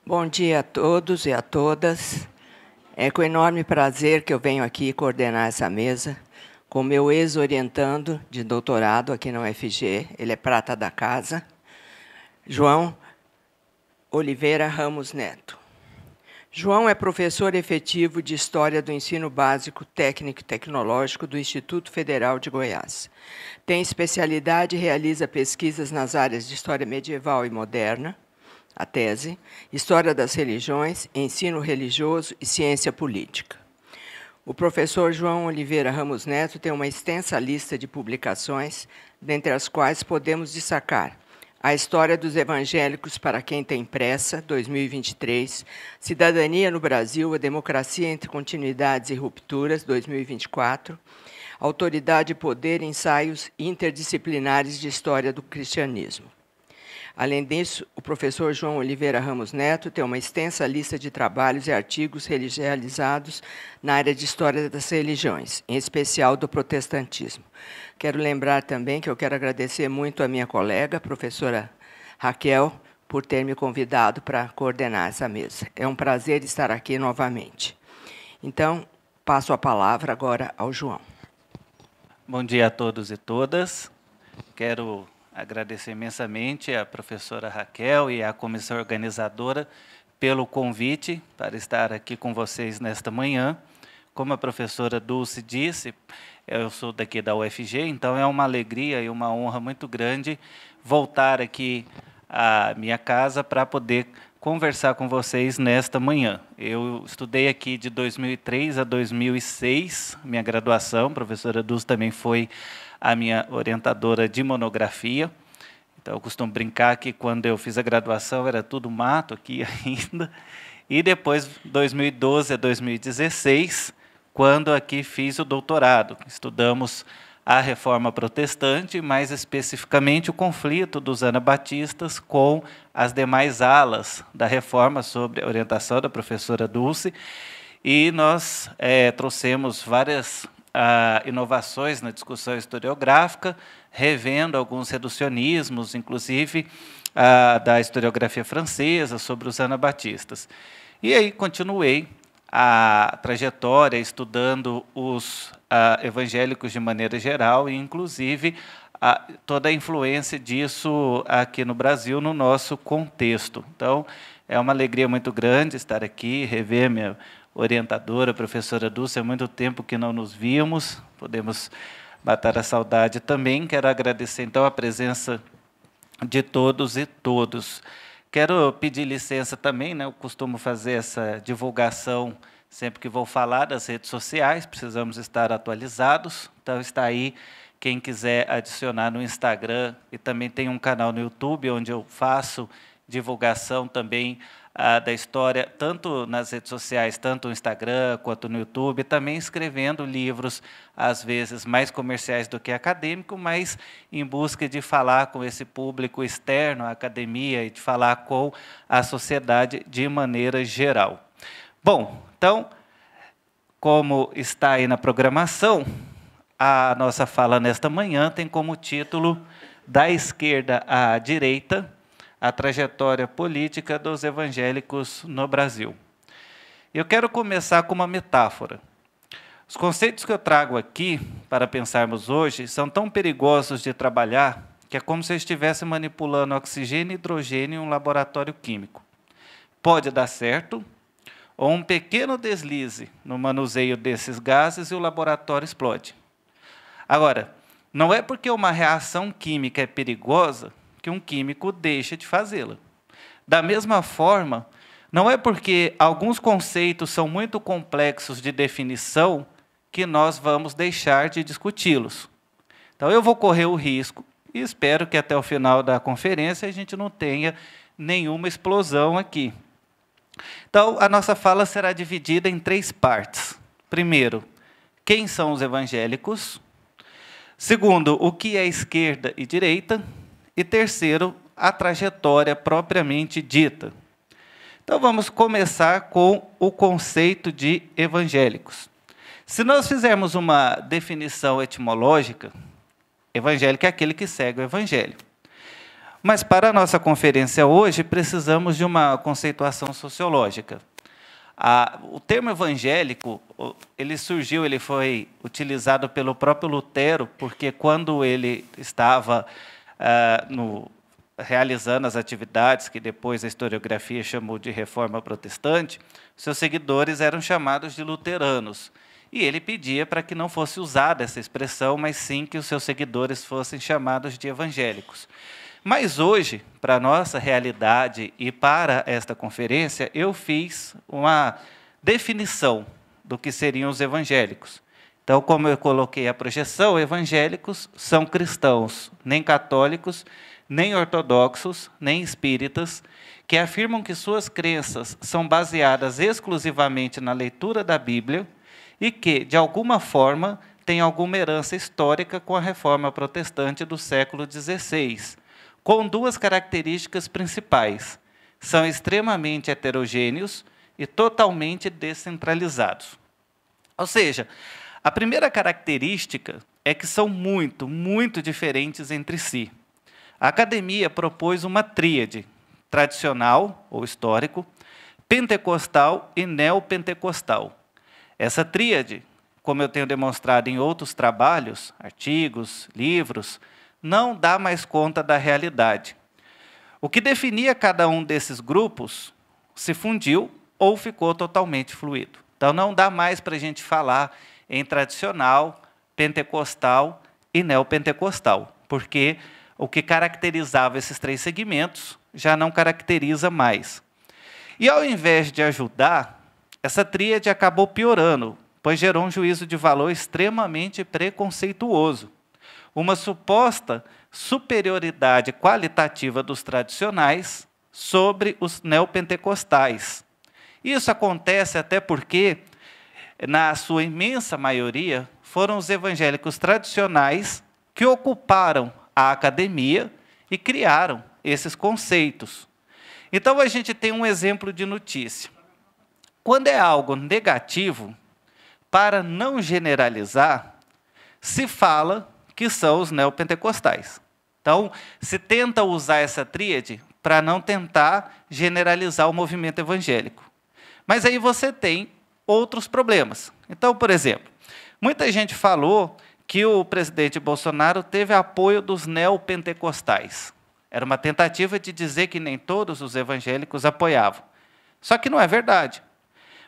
Bom dia a todos e a todas. É com enorme prazer que eu venho aqui coordenar essa mesa com meu ex-orientando de doutorado aqui na UFG, ele é prata da casa, João Oliveira Ramos Neto. João é professor efetivo de História do Ensino Básico Técnico e Tecnológico do Instituto Federal de Goiás. Tem especialidade e realiza pesquisas nas áreas de História Medieval e Moderna, a tese, História das Religiões, Ensino Religioso e Ciência Política. O professor João Oliveira Ramos Neto tem uma extensa lista de publicações, dentre as quais podemos destacar A História dos Evangélicos para quem tem pressa, 2023, Cidadania no Brasil, a Democracia entre Continuidades e Rupturas, 2024, Autoridade e Poder, Ensaios Interdisciplinares de História do Cristianismo. Além disso, o professor João Oliveira Ramos Neto tem uma extensa lista de trabalhos e artigos realizados na área de História das Religiões, em especial do protestantismo. Quero lembrar também que eu quero agradecer muito a minha colega, a professora Raquel, por ter me convidado para coordenar essa mesa. É um prazer estar aqui novamente. Então, passo a palavra agora ao João. Bom dia a todos e todas. Quero agradecer imensamente à professora Raquel e à comissão organizadora pelo convite para estar aqui com vocês nesta manhã. Como a professora Dulce disse, eu sou daqui da UFG, então é uma alegria e uma honra muito grande voltar aqui à minha casa para poder conversar com vocês nesta manhã. Eu estudei aqui de 2003 a 2006, minha graduação, a professora Dulce também foi a minha orientadora de monografia. Então, eu costumo brincar que quando eu fiz a graduação era tudo mato aqui ainda. E depois, 2012 a 2016, quando aqui fiz o doutorado. Estudamos a Reforma Protestante, mais especificamente o conflito dos anabatistas com as demais alas da Reforma, sob a orientação da professora Dulce. E nós trouxemos várias inovações na discussão historiográfica, revendo alguns reducionismos, inclusive da historiografia francesa, sobre os anabatistas. E aí continuei a trajetória estudando os evangélicos de maneira geral, e inclusive toda a influência disso aqui no Brasil, no nosso contexto. Então, é uma alegria muito grande estar aqui, rever minha orientadora, a professora Dulce, há muito tempo que não nos víamos, podemos matar a saudade também. Quero agradecer, então, a presença de todos e todos. Quero pedir licença também, né? Eu costumo fazer essa divulgação sempre que vou falar das redes sociais, precisamos estar atualizados, então está aí quem quiser adicionar no Instagram, e também tem um canal no YouTube, onde eu faço divulgação também da história, tanto nas redes sociais, tanto no Instagram quanto no YouTube, também escrevendo livros, às vezes mais comerciais do que acadêmico, mas em busca de falar com esse público externo à academia e de falar com a sociedade de maneira geral. Bom, então, como está aí na programação, a nossa fala nesta manhã tem como título Da Esquerda à Direita, a trajetória política dos evangélicos no Brasil. Eu quero começar com uma metáfora. Os conceitos que eu trago aqui para pensarmos hoje são tão perigosos de trabalhar que é como se eu estivesse manipulando oxigênio e hidrogênio em um laboratório químico. Pode dar certo, ou um pequeno deslize no manuseio desses gases e o laboratório explode. Agora, não é porque uma reação química é perigosa que um químico deixa de fazê-la. Da mesma forma, não é porque alguns conceitos são muito complexos de definição que nós vamos deixar de discuti-los. Então, eu vou correr o risco, e espero que até o final da conferência a gente não tenha nenhuma explosão aqui. Então, a nossa fala será dividida em 3 partes. Primeiro, quem são os evangélicos? Segundo, o que é esquerda e direita? E terceiro, a trajetória propriamente dita. Então, vamos começar com o conceito de evangélicos. Se nós fizermos uma definição etimológica, evangélico é aquele que segue o evangelho. Mas, para a nossa conferência hoje, precisamos de uma conceituação sociológica. O termo evangélico, ele surgiu, ele foi utilizado pelo próprio Lutero, porque quando ele estava realizando as atividades que depois a historiografia chamou de Reforma Protestante, seus seguidores eram chamados de luteranos. E ele pedia para que não fosse usada essa expressão, mas sim que os seus seguidores fossem chamados de evangélicos. Mas hoje, para a nossa realidade e para esta conferência, eu fiz uma definição do que seriam os evangélicos. Então, como eu coloquei a projeção, evangélicos são cristãos, nem católicos, nem ortodoxos, nem espíritas, que afirmam que suas crenças são baseadas exclusivamente na leitura da Bíblia e que, de alguma forma, têm alguma herança histórica com a Reforma Protestante do século XVI, com duas características principais: são extremamente heterogêneos e totalmente descentralizados. Ou seja, a primeira característica é que são muito, muito diferentes entre si. A academia propôs uma tríade: tradicional, ou histórico, pentecostal e neopentecostal. Essa tríade, como eu tenho demonstrado em outros trabalhos, artigos, livros, não dá mais conta da realidade. O que definia cada um desses grupos se fundiu ou ficou totalmente fluido. Então, não dá mais para a gente falar em tradicional, pentecostal e neopentecostal, porque o que caracterizava esses três segmentos já não caracteriza mais. E, ao invés de ajudar, essa tríade acabou piorando, pois gerou um juízo de valor extremamente preconceituoso. Uma suposta superioridade qualitativa dos tradicionais sobre os neopentecostais. Isso acontece até porque, na sua imensa maioria, foram os evangélicos tradicionais que ocuparam a academia e criaram esses conceitos. Então, a gente tem um exemplo de notícia. Quando é algo negativo, para não generalizar, se fala que são os neopentecostais. Então, se tenta usar essa tríade para não tentar generalizar o movimento evangélico. Mas aí você tem outros problemas. Então, por exemplo, muita gente falou que o presidente Bolsonaro teve apoio dos neopentecostais. Era uma tentativa de dizer que nem todos os evangélicos apoiavam. Só que não é verdade.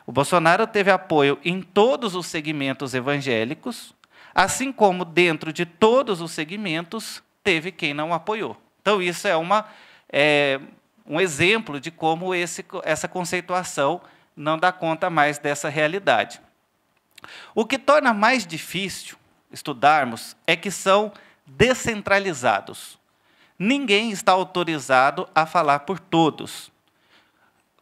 O Bolsonaro teve apoio em todos os segmentos evangélicos, assim como dentro de todos os segmentos teve quem não apoiou. Então, isso é um exemplo de como essa conceituação não dá conta mais dessa realidade. O que torna mais difícil estudarmos é que são descentralizados. Ninguém está autorizado a falar por todos,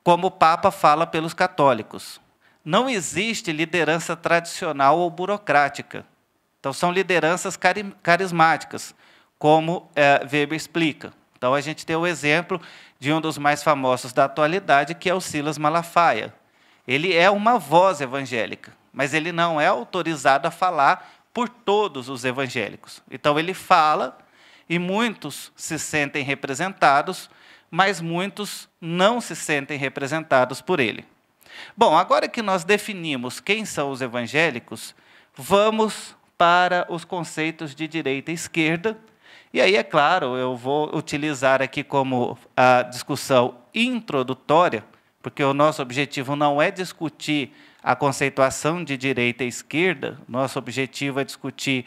como o Papa fala pelos católicos. Não existe liderança tradicional ou burocrática. Então, são lideranças carismáticas, como Weber explica. Então, a gente tem o exemplo de um dos mais famosos da atualidade, que é o Silas Malafaia. Ele é uma voz evangélica, mas ele não é autorizado a falar por todos os evangélicos. Então, ele fala, e muitos se sentem representados, mas muitos não se sentem representados por ele. Bom, agora que nós definimos quem são os evangélicos, vamos para os conceitos de direita e esquerda. E aí, é claro, eu vou utilizar aqui como a discussão introdutória, porque o nosso objetivo não é discutir a conceituação de direita e esquerda, nosso objetivo é discutir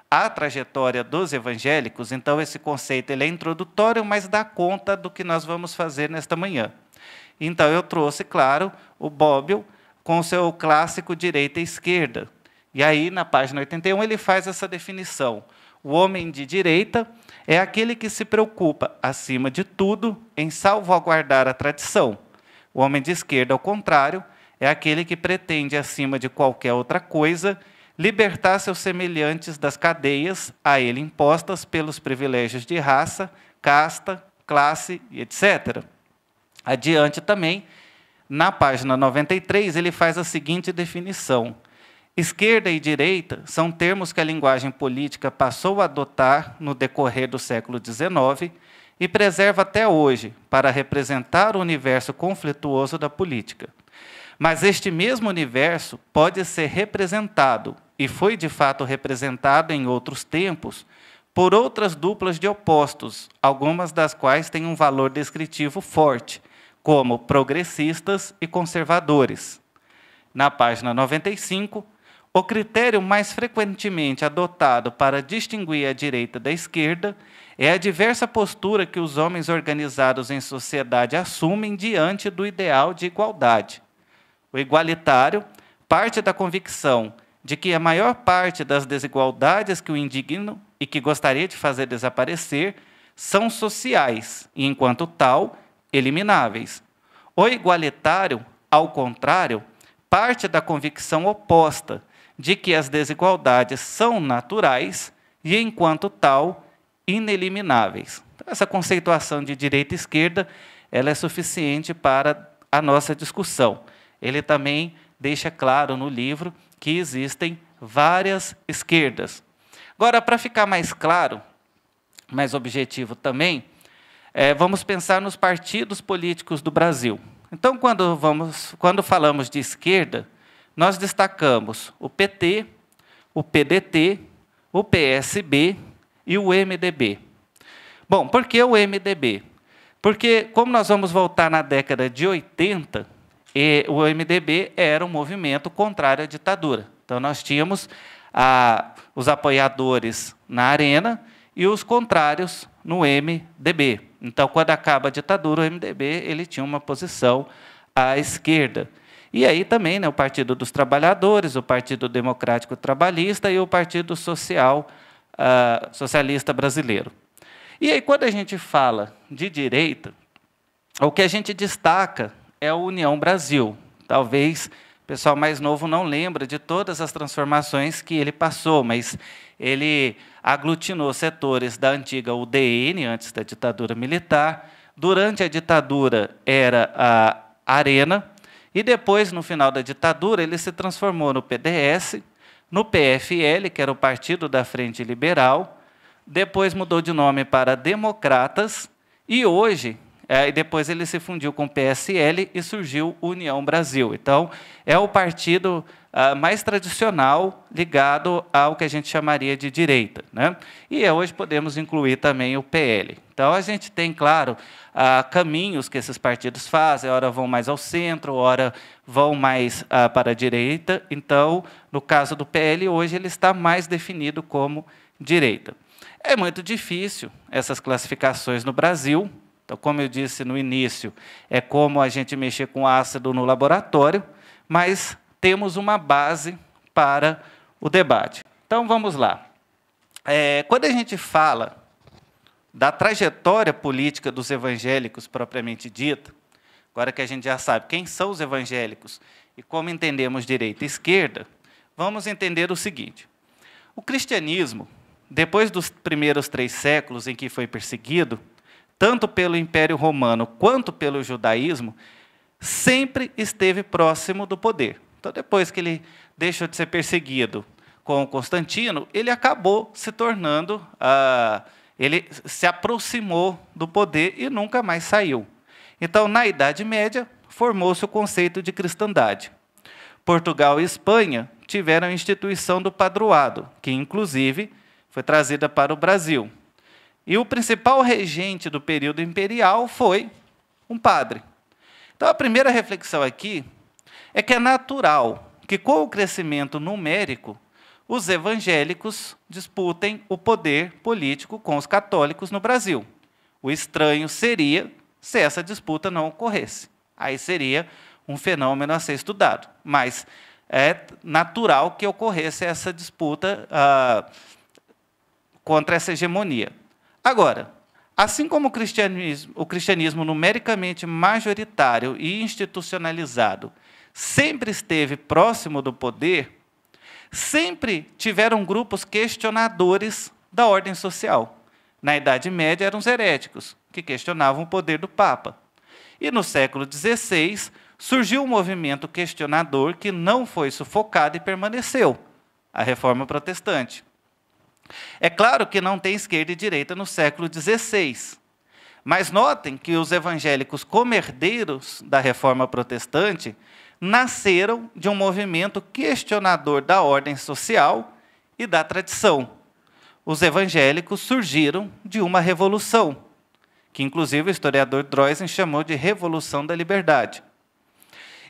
a trajetória dos evangélicos. Então, esse conceito ele é introdutório, mas dá conta do que nós vamos fazer nesta manhã. Então, eu trouxe, claro, o Bobbio com o seu clássico direita e esquerda. E aí, na página 81, ele faz essa definição. O homem de direita é aquele que se preocupa, acima de tudo, em salvaguardar a tradição. O homem de esquerda, ao contrário, é aquele que pretende, acima de qualquer outra coisa, libertar seus semelhantes das cadeias a ele impostas pelos privilégios de raça, casta, classe, etc. Adiante também, na página 93, ele faz a seguinte definição. Esquerda e direita são termos que a linguagem política passou a adotar no decorrer do século XIX e preserva até hoje para representar o universo conflituoso da política. Mas este mesmo universo pode ser representado, e foi de fato representado em outros tempos, por outras duplas de opostos, algumas das quais têm um valor descritivo forte, como progressistas e conservadores. Na página 95, o critério mais frequentemente adotado para distinguir a direita da esquerda é a diversa postura que os homens organizados em sociedade assumem diante do ideal de igualdade. O igualitário parte da convicção de que a maior parte das desigualdades que o indignam e que gostaria de fazer desaparecer são sociais e, enquanto tal, elimináveis. O igualitário, ao contrário, parte da convicção oposta de que as desigualdades são naturais e, enquanto tal, inelimináveis. Então, essa conceituação de direita e esquerda ela é suficiente para a nossa discussão. Ele também deixa claro no livro que existem várias esquerdas. Agora, para ficar mais claro, mais objetivo também, vamos pensar nos partidos políticos do Brasil. Então, quando falamos de esquerda, nós destacamos o PT, o PDT, o PSB e o MDB. Bom, por que o MDB? Porque, como nós vamos voltar na década de 80, o MDB era um movimento contrário à ditadura. Então, nós tínhamos os apoiadores na arena e os contrários no MDB. Então, quando acaba a ditadura, o MDB ele tinha uma posição à esquerda. E aí também o Partido dos Trabalhadores, o Partido Democrático Trabalhista e o Partido Socialista Brasileiro. E aí, quando a gente fala de direita, o que a gente destaca é a União Brasil. Talvez o pessoal mais novo não lembra de todas as transformações que ele passou, mas ele aglutinou setores da antiga UDN, antes da ditadura militar. Durante a ditadura era a Arena, e depois, no final da ditadura, ele se transformou no PDS, no PFL, que era o Partido da Frente Liberal, depois mudou de nome para Democratas, e hoje, depois ele se fundiu com o PSL e surgiu União Brasil. Então, é o partido mais tradicional ligado ao que a gente chamaria de direita, né? E hoje podemos incluir também o PL. Então, a gente tem, claro, caminhos que esses partidos fazem, ora vão mais ao centro, ora vão mais para a direita. Então, no caso do PL, hoje ele está mais definido como direita. É muito difícil essas classificações no Brasil. Então, como eu disse no início, é como a gente mexer com ácido no laboratório, mas temos uma base para o debate. Então, vamos lá. Quando a gente fala da trajetória política dos evangélicos propriamente dita, agora que a gente já sabe quem são os evangélicos e como entendemos direita e esquerda, vamos entender o seguinte. O cristianismo, depois dos primeiros 3 séculos em que foi perseguido, tanto pelo Império Romano quanto pelo judaísmo, sempre esteve próximo do poder. Então, depois que ele deixou de ser perseguido com Constantino, ele acabou se tornando, ele se aproximou do poder e nunca mais saiu. Então, na Idade Média, formou-se o conceito de cristandade. Portugal e Espanha tiveram a instituição do padroado, que, inclusive, foi trazida para o Brasil. E o principal regente do período imperial foi um padre. Então, a primeira reflexão aqui é que é natural que, com o crescimento numérico, os evangélicos disputem o poder político com os católicos no Brasil. O estranho seria se essa disputa não ocorresse. Aí seria um fenômeno a ser estudado. Mas é natural que ocorresse essa disputa contra essa hegemonia. Agora, assim como o cristianismo numericamente majoritário e institucionalizado sempre esteve próximo do poder, sempre tiveram grupos questionadores da ordem social. Na Idade Média eram os heréticos, que questionavam o poder do Papa. E no século XVI surgiu um movimento questionador que não foi sufocado e permaneceu, a Reforma Protestante. É claro que não tem esquerda e direita no século XVI, Mas notem que os evangélicos, como herdeiros da Reforma Protestante, nasceram de um movimento questionador da ordem social e da tradição. Os evangélicos surgiram de uma revolução, que inclusive o historiador Droysen chamou de Revolução da Liberdade.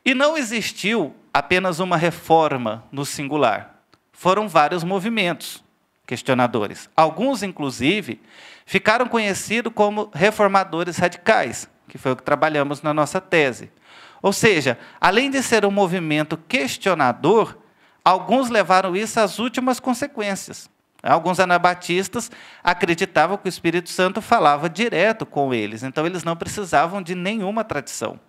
E não existiu apenas uma reforma no singular. Foram vários movimentos questionadores. Alguns, inclusive, ficaram conhecidos como reformadores radicais, que foi o que trabalhamos na nossa tese. Ou seja, além de ser um movimento questionador, alguns levaram isso às últimas consequências. Alguns anabatistas acreditavam que o Espírito Santo falava direto com eles, então eles não precisavam de nenhuma tradição.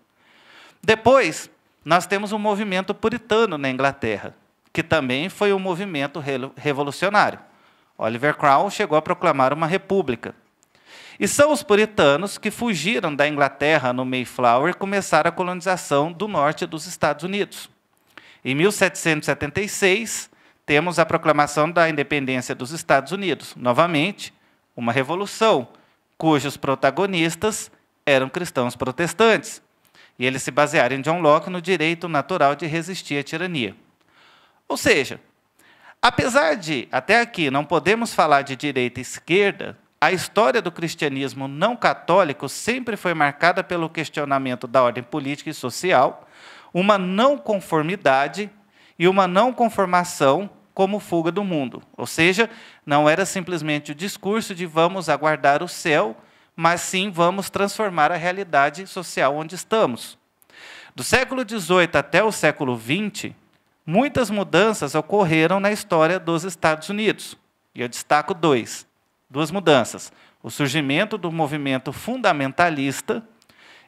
Depois, nós temos um movimento puritano na Inglaterra, que também foi um movimento revolucionário. Oliver Cromwell chegou a proclamar uma república. E são os puritanos que fugiram da Inglaterra no Mayflower e começaram a colonização do norte dos Estados Unidos. Em 1776, temos a proclamação da independência dos Estados Unidos. Novamente, uma revolução, cujos protagonistas eram cristãos protestantes. E eles se basearam em John Locke no direito natural de resistir à tirania. Ou seja, apesar de, até aqui, não podemos falar de direita e esquerda, a história do cristianismo não católico sempre foi marcada pelo questionamento da ordem política e social, uma não conformidade e uma não conformação como fuga do mundo. Ou seja, não era simplesmente o discurso de vamos aguardar o céu, mas sim vamos transformar a realidade social onde estamos. Do século XVIII até o século XX, muitas mudanças ocorreram na história dos Estados Unidos. E eu destaco duas mudanças. O surgimento do movimento fundamentalista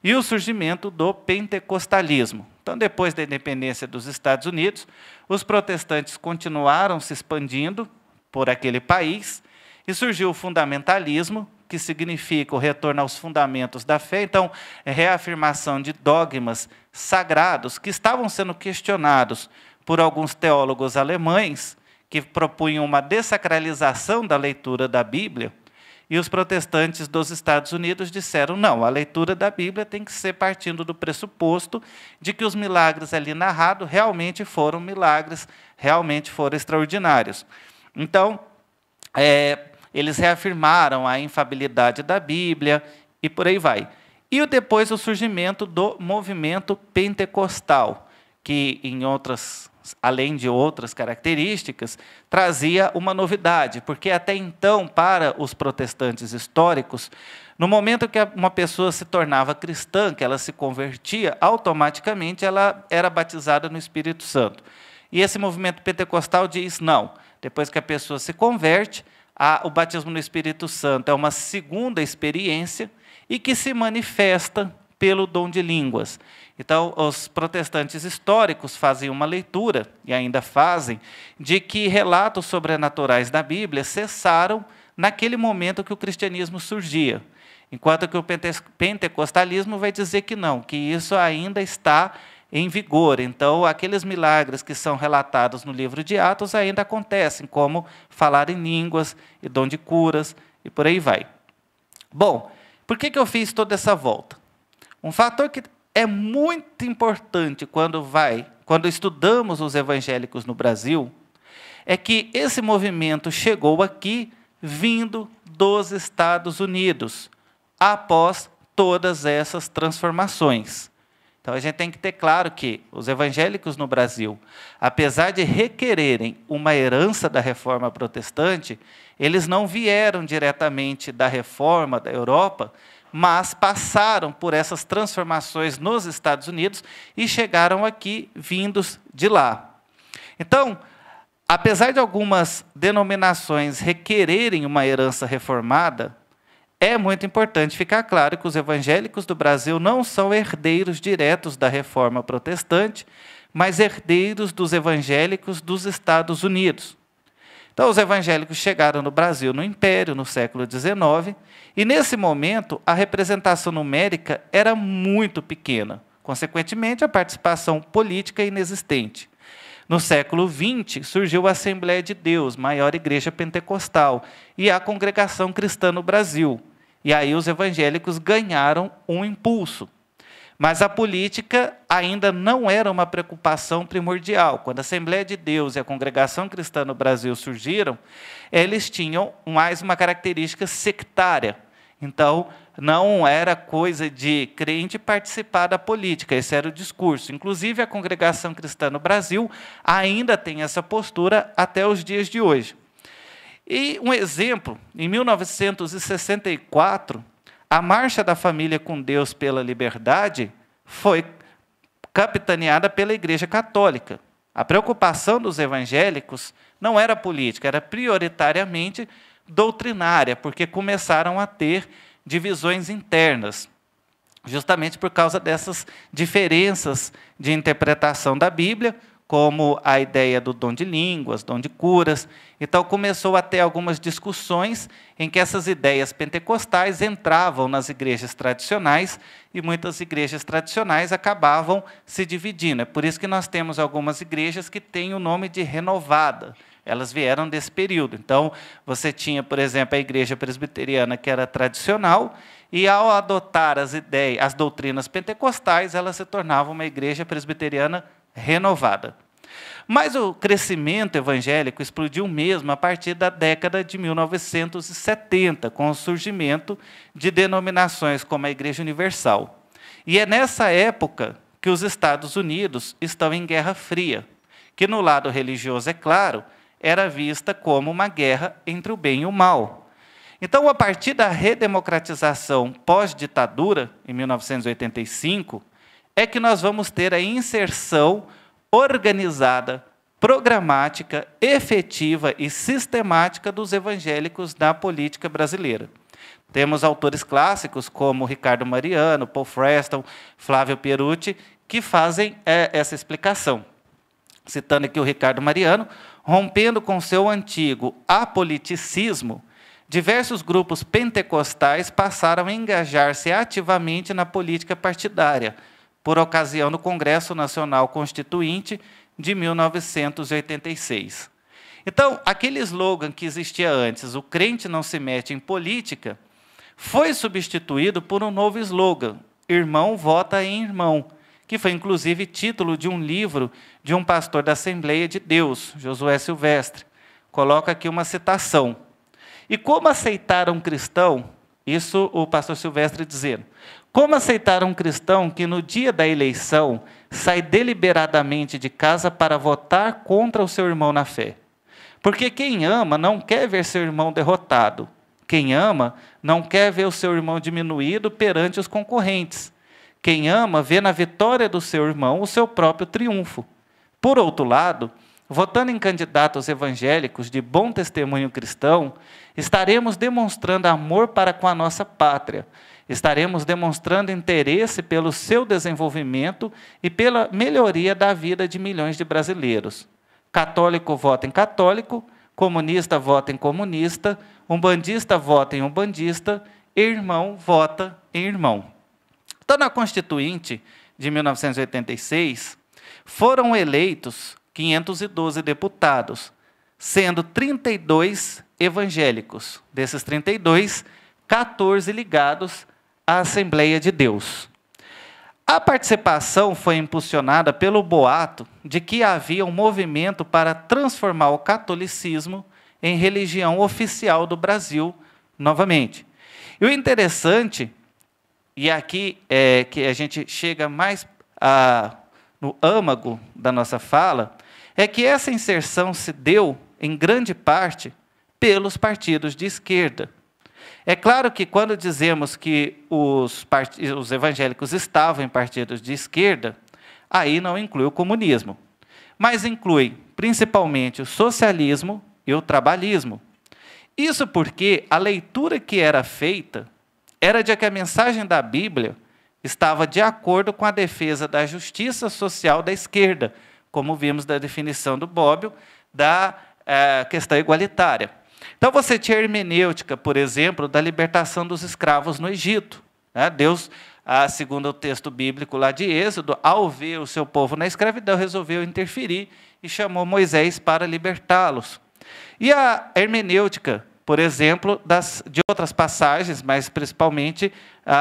e o surgimento do pentecostalismo. Então, depois da independência dos Estados Unidos, os protestantes continuaram se expandindo por aquele país e surgiu o fundamentalismo, que significa o retorno aos fundamentos da fé, então, reafirmação de dogmas sagrados que estavam sendo questionados por alguns teólogos alemães, que propunham uma dessacralização da leitura da Bíblia, e os protestantes dos Estados Unidos disseram, não, a leitura da Bíblia tem que ser partindo do pressuposto de que os milagres ali narrados realmente foram milagres, realmente foram extraordinários. Então, eles reafirmaram a infabilidade da Bíblia e por aí vai. E depois o surgimento do movimento pentecostal, que, além de outras características, trazia uma novidade, porque até então, para os protestantes históricos, no momento que uma pessoa se tornava cristã, que ela se convertia, automaticamente ela era batizada no Espírito Santo. E esse movimento pentecostal diz, não, depois que a pessoa se converte, o batismo no Espírito Santo é uma segunda experiência e que se manifesta pelo dom de línguas. Então, os protestantes históricos faziam uma leitura, e ainda fazem, de que relatos sobrenaturais da Bíblia cessaram naquele momento que o cristianismo surgia, enquanto que o pentecostalismo vai dizer que não, que isso ainda está em vigor. Então, aqueles milagres que são relatados no livro de Atos ainda acontecem, como falar em línguas e dom de curas, e por aí vai. Bom, por que eu fiz toda essa volta? Um fator que é muito importante quando estudamos os evangélicos no Brasil, é que esse movimento chegou aqui vindo dos Estados Unidos, após todas essas transformações. Então, a gente tem que ter claro que os evangélicos no Brasil, apesar de requererem uma herança da Reforma Protestante, eles não vieram diretamente da Reforma da Europa, mas passaram por essas transformações nos Estados Unidos e chegaram aqui vindos de lá. Então, apesar de algumas denominações requererem uma herança reformada, é muito importante ficar claro que os evangélicos do Brasil não são herdeiros diretos da Reforma Protestante, mas herdeiros dos evangélicos dos Estados Unidos. Então, os evangélicos chegaram no Brasil no Império, no século XIX, e, nesse momento, a representação numérica era muito pequena. Consequentemente, a participação política inexistente. No século XX, surgiu a Assembleia de Deus, maior igreja pentecostal, e a Congregação Cristã no Brasil. E aí os evangélicos ganharam um impulso. Mas a política ainda não era uma preocupação primordial. Quando a Assembleia de Deus e a Congregação Cristã no Brasil surgiram, eles tinham mais uma característica sectária. Então, não era coisa de crente participar da política, esse era o discurso. Inclusive, a Congregação Cristã no Brasil ainda tem essa postura até os dias de hoje. E um exemplo, em 1964, a Marcha da Família com Deus pela Liberdade foi capitaneada pela Igreja Católica. A preocupação dos evangélicos não era política, era prioritariamente doutrinária, porque começaram a ter divisões internas, justamente por causa dessas diferenças de interpretação da Bíblia, como a ideia do dom de línguas, dom de curas. Então, começou a ter algumas discussões em que essas ideias pentecostais entravam nas igrejas tradicionais e muitas igrejas tradicionais acabavam se dividindo. É por isso que nós temos algumas igrejas que têm o nome de renovada. Elas vieram desse período. Então, você tinha, por exemplo, a igreja presbiteriana, que era tradicional, e ao adotar as ideias, as doutrinas pentecostais, ela se tornava uma igreja presbiteriana renovada. Mas o crescimento evangélico explodiu mesmo a partir da década de 1970, com o surgimento de denominações como a Igreja Universal. E é nessa época que os Estados Unidos estão em Guerra Fria, que no lado religioso, é claro, era vista como uma guerra entre o bem e o mal. Então, a partir da redemocratização pós-ditadura, em 1985, é que nós vamos ter a inserção organizada, programática, efetiva e sistemática dos evangélicos na política brasileira. Temos autores clássicos como Ricardo Mariano, Paul Freston, Flávio Pierucci, que fazem essa explicação. Citando aqui o Ricardo Mariano, rompendo com seu antigo apoliticismo, diversos grupos pentecostais passaram a engajar-se ativamente na política partidária, por ocasião do Congresso Nacional Constituinte de 1986. Então, aquele slogan que existia antes, o crente não se mete em política, foi substituído por um novo slogan, irmão vota em irmão, que foi, inclusive, título de um livro de um pastor da Assembleia de Deus, Josué Silvestre. Coloca aqui uma citação. E como aceitar um cristão, isso o pastor Silvestre dizendo, como aceitar um cristão que no dia da eleição sai deliberadamente de casa para votar contra o seu irmão na fé? Porque quem ama não quer ver seu irmão derrotado. Quem ama não quer ver o seu irmão diminuído perante os concorrentes. Quem ama vê na vitória do seu irmão o seu próprio triunfo. Por outro lado, votando em candidatos evangélicos de bom testemunho cristão, estaremos demonstrando amor para com a nossa pátria, estaremos demonstrando interesse pelo seu desenvolvimento e pela melhoria da vida de milhões de brasileiros. Católico vota em católico, comunista vota em comunista, umbandista vota em umbandista, irmão vota em irmão. Então, na Constituinte de 1986, foram eleitos 512 deputados, sendo 32 evangélicos. Desses 32, 14 ligados à Assembleia de Deus. A participação foi impulsionada pelo boato de que havia um movimento para transformar o catolicismo em religião oficial do Brasil novamente. E o interessante, e aqui é que a gente chega mais no âmago da nossa fala, é que essa inserção se deu, em grande parte, pelos partidos de esquerda. É claro que, quando dizemos que os evangélicos estavam em partidos de esquerda, aí não inclui o comunismo, mas inclui, principalmente, o socialismo e o trabalhismo. Isso porque a leitura que era feita era de que a mensagem da Bíblia estava de acordo com a defesa da justiça social da esquerda, como vimos da definição do Bobbio, da questão igualitária. Então, você tinha a hermenêutica, por exemplo, da libertação dos escravos no Egito. Deus, segundo o texto bíblico lá de Êxodo, ao ver o seu povo na escravidão, resolveu interferir e chamou Moisés para libertá-los. E a hermenêutica por exemplo, de outras passagens, mas principalmente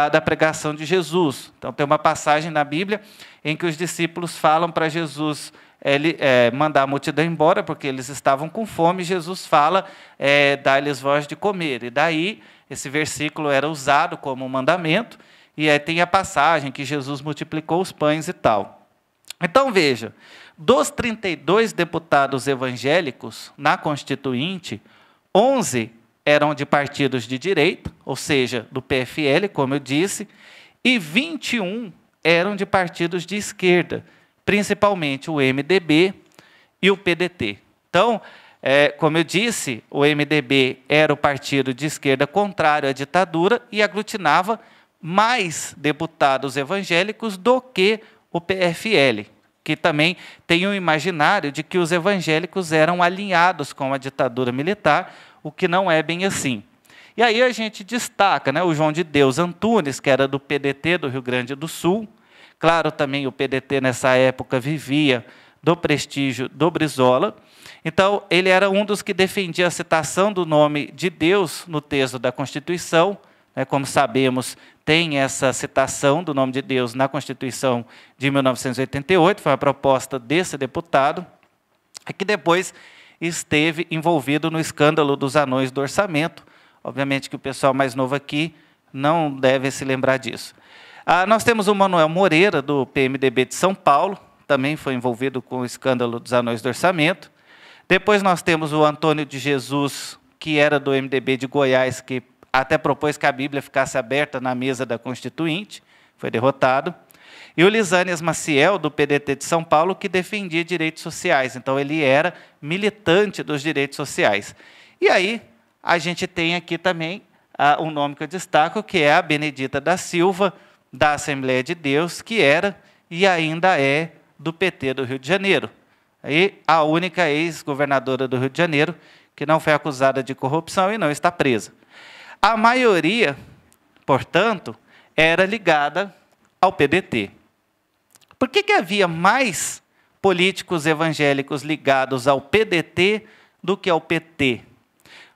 da pregação de Jesus. Então, tem uma passagem na Bíblia em que os discípulos falam para Jesus mandar a multidão embora, porque eles estavam com fome, e Jesus fala, dá-lhes voz de comer. E daí, esse versículo era usado como um mandamento, e aí tem a passagem que Jesus multiplicou os pães e tal. Então, veja, dos 32 deputados evangélicos na Constituinte, 11 eram de partidos de direita, ou seja, do PFL, como eu disse, e 21 eram de partidos de esquerda, principalmente o MDB e o PDT. Então, como eu disse, o MDB era o partido de esquerda contrário à ditadura e aglutinava mais deputados evangélicos do que o PFL, que também tem um imaginário de que os evangélicos eram alinhados com a ditadura militar, o que não é bem assim. E aí a gente destaca, né, o João de Deus Antunes, que era do PDT do Rio Grande do Sul. Claro, também o PDT nessa época vivia do prestígio do Brizola. Então, ele era um dos que defendia a citação do nome de Deus no texto da Constituição. Como sabemos, tem essa citação do nome de Deus na Constituição de 1988, foi uma proposta desse deputado, que depois esteve envolvido no escândalo dos anões do orçamento. Obviamente que o pessoal mais novo aqui não deve se lembrar disso. Nós temos o Manuel Moreira, do PMDB de São Paulo, também foi envolvido com o escândalo dos anões do orçamento. Depois nós temos o Antônio de Jesus, que era do MDB de Goiás, que até propôs que a Bíblia ficasse aberta na mesa da Constituinte, foi derrotado. E o Lisânias Maciel, do PDT de São Paulo, que defendia direitos sociais. Então, ele era militante dos direitos sociais. E aí, a gente tem aqui também um nome que eu destaco, que é a Benedita da Silva, da Assembleia de Deus, que era e ainda é do PT do Rio de Janeiro. E a única ex-governadora do Rio de Janeiro que não foi acusada de corrupção e não está presa. A maioria, portanto, era ligada ao PDT. Por que havia mais políticos evangélicos ligados ao PDT do que ao PT?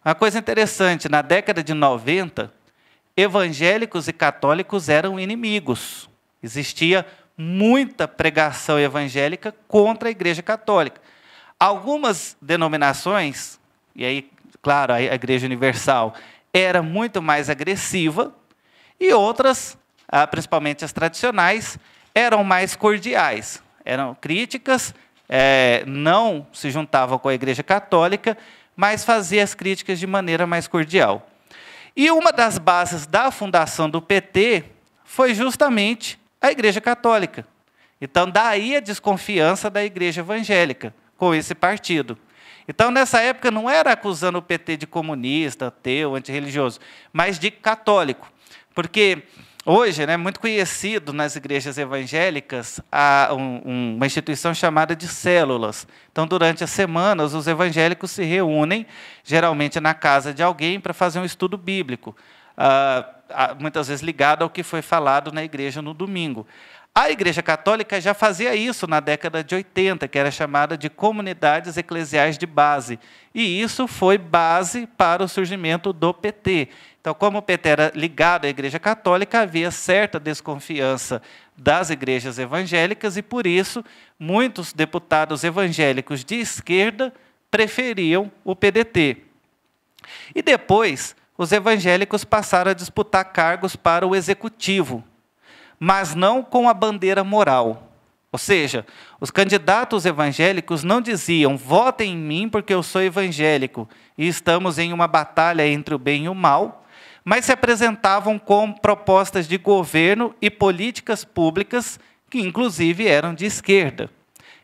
Uma coisa interessante, na década de 90, evangélicos e católicos eram inimigos. Existia muita pregação evangélica contra a Igreja Católica. Algumas denominações, e aí, claro, a Igreja Universal era muito mais agressiva, e outras, principalmente as tradicionais, eram mais cordiais. Eram críticas, não se juntavam com a Igreja Católica, mas faziam as críticas de maneira mais cordial. E uma das bases da fundação do PT foi justamente a Igreja Católica. Então, daí a desconfiança da Igreja Evangélica com esse partido. Então, nessa época, não era acusando o PT de comunista, ateu, antirreligioso, mas de católico. Porque hoje é muito conhecido nas igrejas evangélicas uma instituição chamada de células. Então, durante as semanas, os evangélicos se reúnem, geralmente na casa de alguém, para fazer um estudo bíblico, muitas vezes ligado ao que foi falado na igreja no domingo. A Igreja Católica já fazia isso na década de 80, que era chamada de comunidades eclesiais de base. E isso foi base para o surgimento do PT. Então, como o PT era ligado à Igreja Católica, havia certa desconfiança das igrejas evangélicas e, por isso, muitos deputados evangélicos de esquerda preferiam o PDT. E depois, os evangélicos passaram a disputar cargos para o executivo, mas não com a bandeira moral. Ou seja, os candidatos evangélicos não diziam, votem em mim porque eu sou evangélico e estamos em uma batalha entre o bem e o mal, mas se apresentavam com propostas de governo e políticas públicas que, inclusive, eram de esquerda.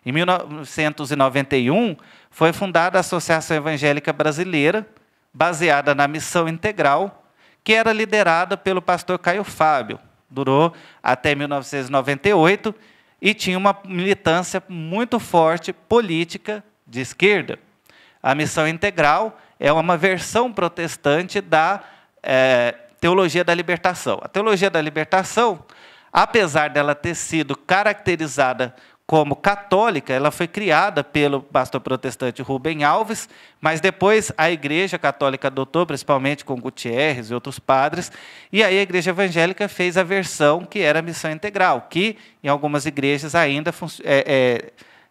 Em 1991, foi fundada a Associação Evangélica Brasileira, baseada na Missão Integral, que era liderada pelo pastor Caio Fábio. Durou até 1998 e tinha uma militância muito forte política de esquerda. A Missão Integral é uma versão protestante da Teologia da Libertação. A Teologia da Libertação, apesar dela ter sido caracterizada como católica, ela foi criada pelo pastor protestante Rubem Alves, mas depois a Igreja Católica adotou, principalmente com Gutierrez e outros padres, e aí a Igreja Evangélica fez a versão que era a missão integral, que em algumas igrejas ainda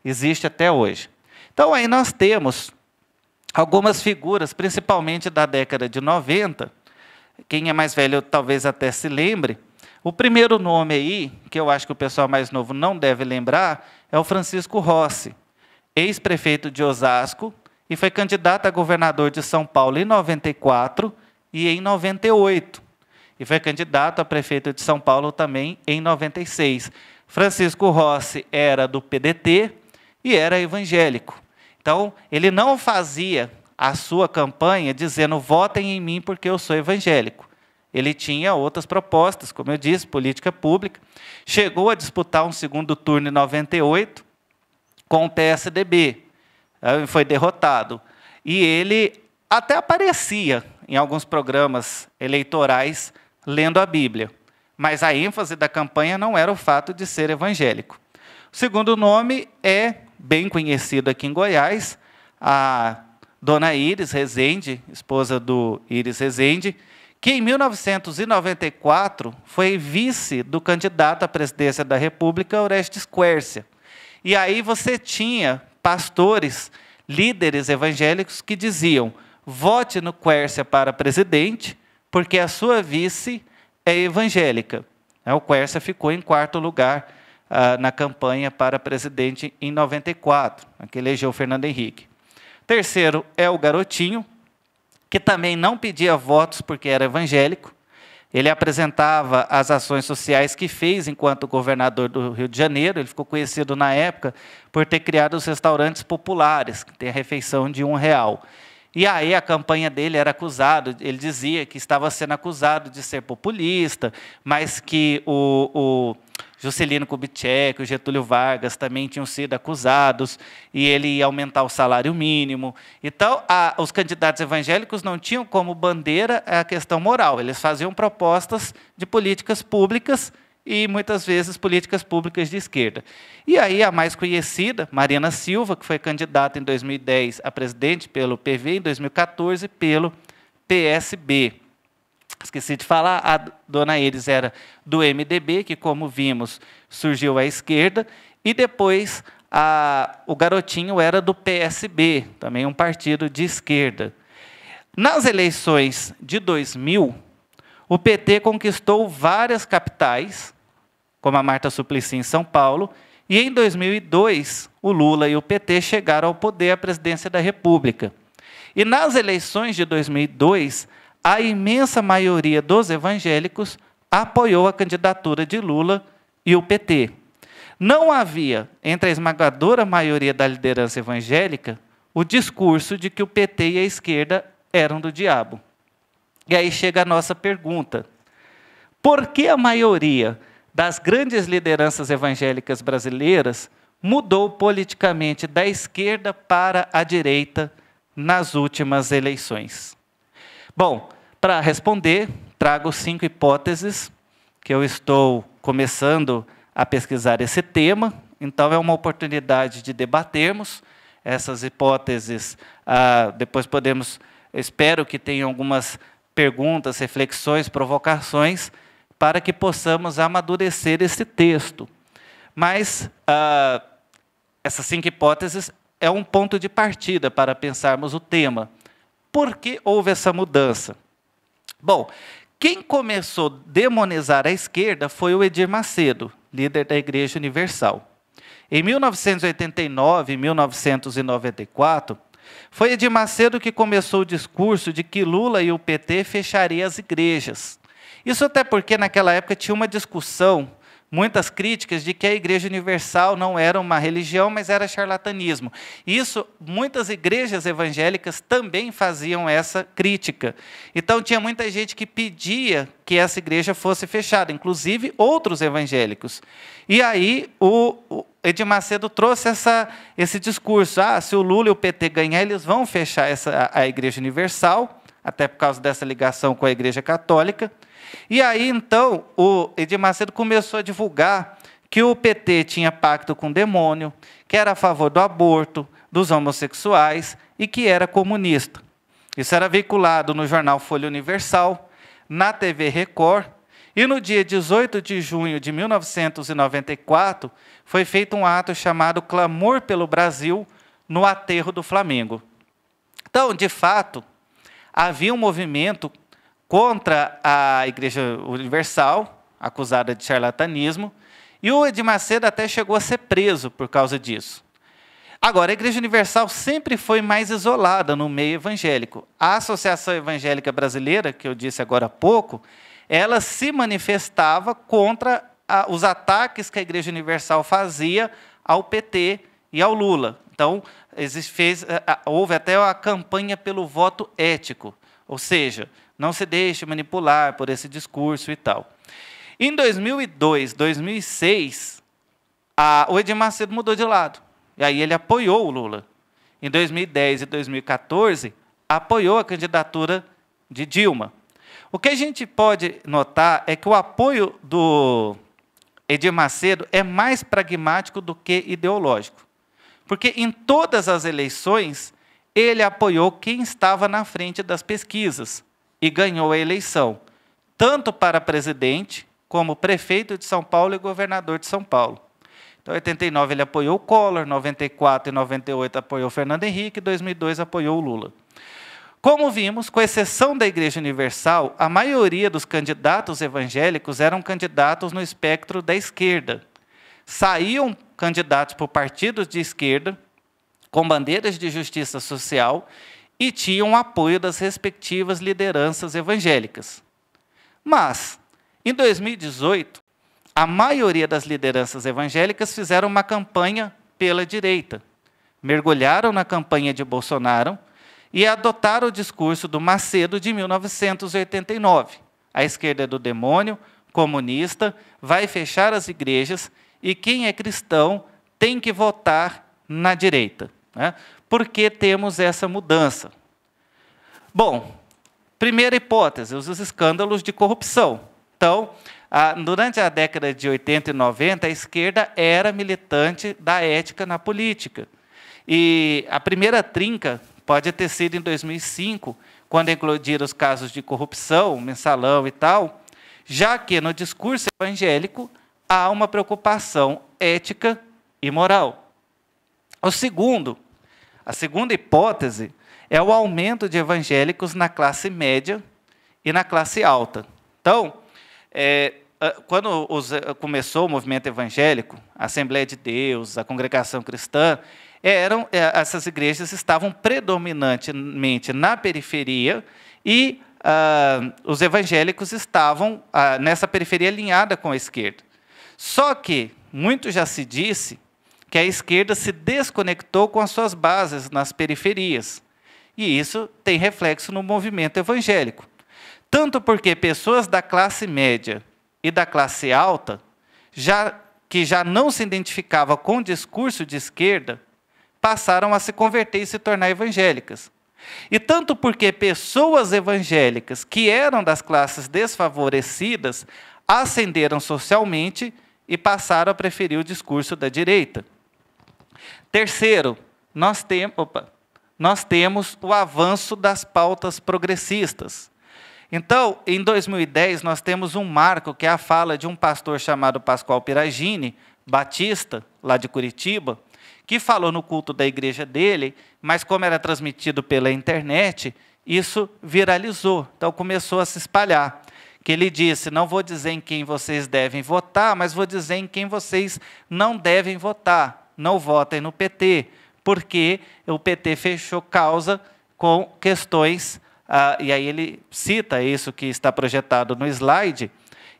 existe até hoje. Então, aí nós temos algumas figuras, principalmente da década de 90, quem é mais velho talvez até se lembre. O primeiro nome aí, que eu acho que o pessoal mais novo não deve lembrar, é o Francisco Rossi, ex-prefeito de Osasco, e foi candidato a governador de São Paulo em 94 e em 98. E foi candidato a prefeito de São Paulo também em 96. Francisco Rossi era do PDT e era evangélico. Então, ele não fazia a sua campanha dizendo votem em mim porque eu sou evangélico. Ele tinha outras propostas, como eu disse, política pública. Chegou a disputar um segundo turno em 98 com o PSDB. Foi derrotado. E ele até aparecia em alguns programas eleitorais lendo a Bíblia. Mas a ênfase da campanha não era o fato de ser evangélico. O segundo nome é bem conhecido aqui em Goiás, a dona Iris Rezende, esposa do Iris Rezende, que em 1994 foi vice do candidato à presidência da República, Orestes Quércia. E aí você tinha pastores, líderes evangélicos que diziam: vote no Quércia para presidente, porque a sua vice é evangélica. O Quércia ficou em quarto lugar na campanha para presidente em 94, que elegeu Fernando Henrique. Terceiro é o Garotinho, que também não pedia votos porque era evangélico. Ele apresentava as ações sociais que fez enquanto governador do Rio de Janeiro. Ele ficou conhecido na época por ter criado os restaurantes populares, que tem a refeição de R$1. E aí a campanha dele era acusado, ele dizia que estava sendo acusado de ser populista, mas que o Juscelino Kubitschek, o Getúlio Vargas também tinham sido acusados, e ele ia aumentar o salário mínimo. Então, os candidatos evangélicos não tinham como bandeira a questão moral, eles faziam propostas de políticas públicas, e muitas vezes políticas públicas de esquerda. E aí a mais conhecida, Marina Silva, que foi candidata em 2010 a presidente pelo PV, em 2014 pelo PSB. Esqueci de falar, a dona Iris era do MDB, que, como vimos, surgiu à esquerda, e depois o Garotinho era do PSB, também um partido de esquerda. Nas eleições de 2000, o PT conquistou várias capitais, como a Marta Suplicy em São Paulo, e em 2002, o Lula e o PT chegaram ao poder, à presidência da República. E nas eleições de 2002, a imensa maioria dos evangélicos apoiou a candidatura de Lula e o PT. Não havia, entre a esmagadora maioria da liderança evangélica, o discurso de que o PT e a esquerda eram do diabo. E aí chega a nossa pergunta: por que a maioria das grandes lideranças evangélicas brasileiras mudou politicamente da esquerda para a direita nas últimas eleições? Bom, para responder, trago 5 hipóteses que eu estou começando a pesquisar esse tema, então é uma oportunidade de debatermos essas hipóteses. Depois podemos, espero que tenham algumas perguntas, reflexões, provocações, para que possamos amadurecer esse texto. Mas essas 5 hipóteses é um ponto de partida para pensarmos o tema. Por que houve essa mudança? Bom, quem começou a demonizar a esquerda foi o Edir Macedo, líder da Igreja Universal. Em 1989 e 1994, foi Edir Macedo que começou o discurso de que Lula e o PT fechariam as igrejas. Isso até porque, naquela época, tinha uma discussão, muitas críticas, de que a Igreja Universal não era uma religião, mas era charlatanismo. Isso, muitas igrejas evangélicas também faziam essa crítica. Então, tinha muita gente que pedia que essa igreja fosse fechada, inclusive outros evangélicos. E aí, o Edir Macedo trouxe esse discurso: se o Lula e o PT ganhar, eles vão fechar a Igreja Universal, até por causa dessa ligação com a Igreja Católica. E aí, então, o Edir Macedo começou a divulgar que o PT tinha pacto com o demônio, que era a favor do aborto, dos homossexuais e que era comunista. Isso era veiculado no jornal Folha Universal, na TV Record, e no dia 18 de junho de 1994, foi feito um ato chamado Clamor pelo Brasil, no aterro do Flamengo. Então, de fato, havia um movimento contra a Igreja Universal, acusada de charlatanismo, e o Edir Macedo até chegou a ser preso por causa disso. Agora, a Igreja Universal sempre foi mais isolada no meio evangélico. A Associação Evangélica Brasileira, que eu disse agora há pouco, ela se manifestava contra os ataques que a Igreja Universal fazia ao PT e ao Lula. Então, houve até a campanha pelo voto ético, ou seja, não se deixe manipular por esse discurso e tal. Em 2002, 2006, o Edir Macedo mudou de lado, e aí ele apoiou o Lula. Em 2010 e 2014, apoiou a candidatura de Dilma. O que a gente pode notar é que o apoio do Edir Macedo é mais pragmático do que ideológico. Porque em todas as eleições, ele apoiou quem estava na frente das pesquisas e ganhou a eleição, tanto para presidente, como prefeito de São Paulo e governador de São Paulo. Então, em 89 ele apoiou o Collor, 94 e 98 apoiou o Fernando Henrique, 2002 apoiou o Lula. Como vimos, com exceção da Igreja Universal, a maioria dos candidatos evangélicos eram candidatos no espectro da esquerda. Saíam candidatos por partidos de esquerda, com bandeiras de justiça social, e tinham apoio das respectivas lideranças evangélicas. Mas, em 2018, a maioria das lideranças evangélicas fizeram uma campanha pela direita. Mergulharam na campanha de Bolsonaro e adotaram o discurso do Macedo de 1989. A esquerda é do demônio, comunista, vai fechar as igrejas e quem é cristão tem que votar na direita. Né? Por que temos essa mudança? Bom, primeira hipótese, os escândalos de corrupção. Então, durante a década de 80 e 90, a esquerda era militante da ética na política. E a primeira trinca pode ter sido em 2005, quando eclodiram os casos de corrupção, mensalão e tal, já que no discurso evangélico há uma preocupação ética e moral. A segunda hipótese é o aumento de evangélicos na classe média e na classe alta. Então, quando começou o movimento evangélico, a Assembleia de Deus, a Congregação Cristã, essas igrejas estavam predominantemente na periferia e os evangélicos estavam nessa periferia alinhada com a esquerda. Só que muito já se disse que a esquerda se desconectou com as suas bases nas periferias. E isso tem reflexo no movimento evangélico. Tanto porque pessoas da classe média e da classe alta, que já não se identificavam com o discurso de esquerda, passaram a se converter e se tornar evangélicas. E tanto porque pessoas evangélicas que eram das classes desfavorecidas ascenderam socialmente e passaram a preferir o discurso da direita. Terceiro, nós temos o avanço das pautas progressistas. Então, em 2010, nós temos um marco, que é a fala de um pastor chamado Pascoal Piragini, batista, lá de Curitiba, que falou no culto da igreja dele, mas como era transmitido pela internet, isso viralizou, então começou a se espalhar. Que ele disse, não vou dizer em quem vocês devem votar, mas vou dizer em quem vocês não devem votar. Não votem no PT, porque o PT fechou causa com questões, e aí ele cita isso que está projetado no slide,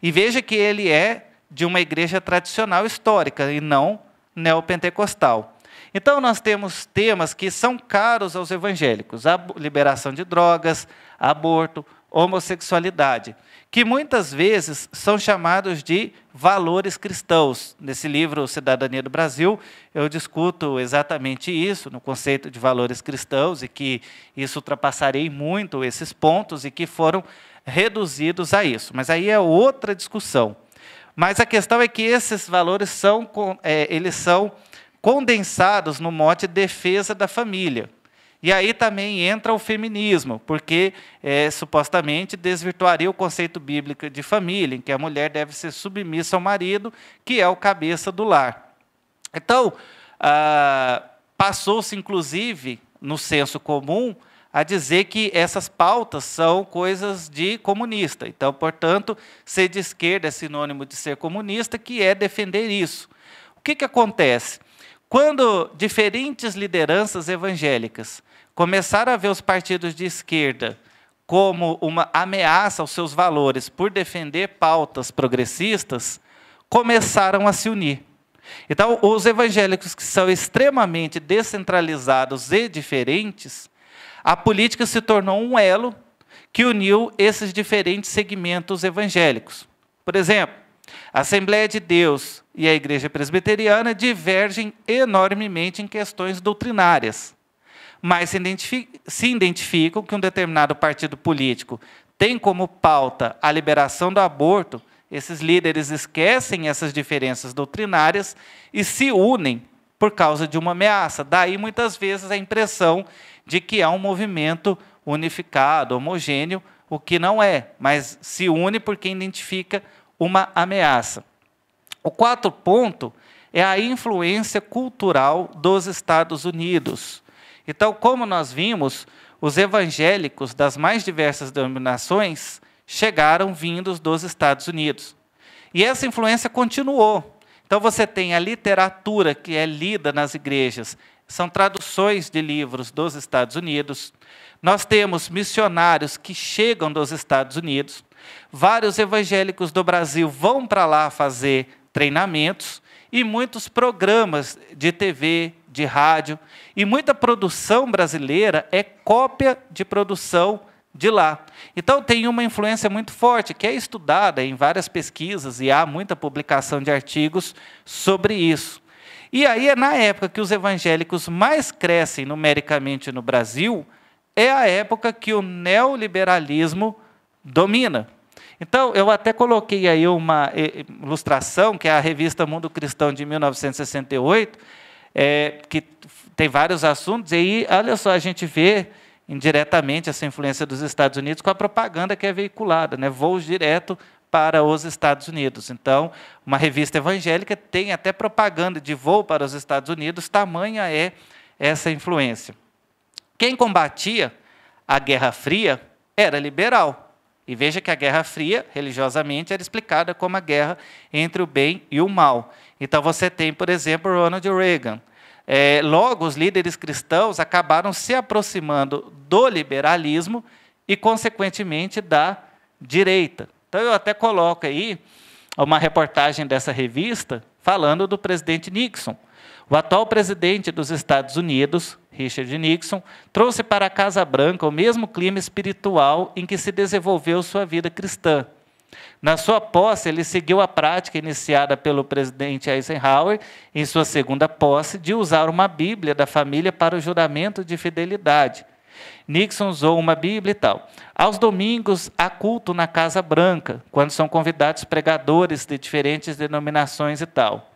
e veja que ele é de uma igreja tradicional histórica, e não neopentecostal. Então, nós temos temas que são caros aos evangélicos, a liberação de drogas, aborto, homossexualidade, que muitas vezes são chamados de valores cristãos. Nesse livro, Cidadania do Brasil, eu discuto exatamente isso, no conceito de valores cristãos, e que isso ultrapassaria muito esses pontos e que foram reduzidos a isso. Mas aí é outra discussão. Mas a questão é que esses valores eles são condensados no mote defesa da família. E aí também entra o feminismo, porque supostamente desvirtuaria o conceito bíblico de família, em que a mulher deve ser submissa ao marido, que é o cabeça do lar. Então, passou-se, inclusive, no senso comum, a dizer que essas pautas são coisas de comunista. Então, portanto, ser de esquerda é sinônimo de ser comunista, que é defender isso. O que acontece? Quando diferentes lideranças evangélicas começaram a ver os partidos de esquerda como uma ameaça aos seus valores por defender pautas progressistas, começaram a se unir. Então, os evangélicos que são extremamente descentralizados e diferentes, a política se tornou um elo que uniu esses diferentes segmentos evangélicos. Por exemplo, a Assembleia de Deus e a Igreja Presbiteriana divergem enormemente em questões doutrinárias, mas se identificam que um determinado partido político tem como pauta a liberação do aborto. Esses líderes esquecem essas diferenças doutrinárias e se unem por causa de uma ameaça. Daí, muitas vezes, a impressão de que há um movimento unificado, homogêneo, o que não é, mas se une porque identifica uma ameaça. O quarto ponto é a influência cultural dos Estados Unidos. Então, como nós vimos, os evangélicos das mais diversas denominações chegaram vindos dos Estados Unidos. E essa influência continuou. Então, você tem a literatura que é lida nas igrejas, são traduções de livros dos Estados Unidos. Nós temos missionários que chegam dos Estados Unidos. Vários evangélicos do Brasil vão para lá fazer treinamentos e muitos programas de TV, de rádio, e muita produção brasileira é cópia de produção de lá. Então, tem uma influência muito forte, que é estudada em várias pesquisas, e há muita publicação de artigos sobre isso. E aí, é na época que os evangélicos mais crescem numericamente no Brasil, é a época que o neoliberalismo domina. Então, eu até coloquei aí uma ilustração, que é a revista Mundo Cristão de 1968, que tem vários assuntos, e aí, olha só, a gente vê indiretamente essa influência dos Estados Unidos com a propaganda que é veiculada, né? Voos direto para os Estados Unidos. Então, uma revista evangélica tem até propaganda de voo para os Estados Unidos, tamanha é essa influência. Quem combatia a Guerra Fria era liberal. E veja que a Guerra Fria, religiosamente, era explicada como a guerra entre o bem e o mal. Então, você tem, por exemplo, Ronald Reagan. Logo, os líderes cristãos acabaram se aproximando do liberalismo e, consequentemente, da direita. Então, eu até coloco aí uma reportagem dessa revista falando do presidente Nixon. O atual presidente dos Estados Unidos, Richard Nixon, trouxe para a Casa Branca o mesmo clima espiritual em que se desenvolveu sua vida cristã. Na sua posse, ele seguiu a prática iniciada pelo presidente Eisenhower, em sua segunda posse, de usar uma Bíblia da família para o juramento de fidelidade. Nixon usou uma Bíblia e tal. Aos domingos, há culto na Casa Branca, quando são convidados pregadores de diferentes denominações e tal.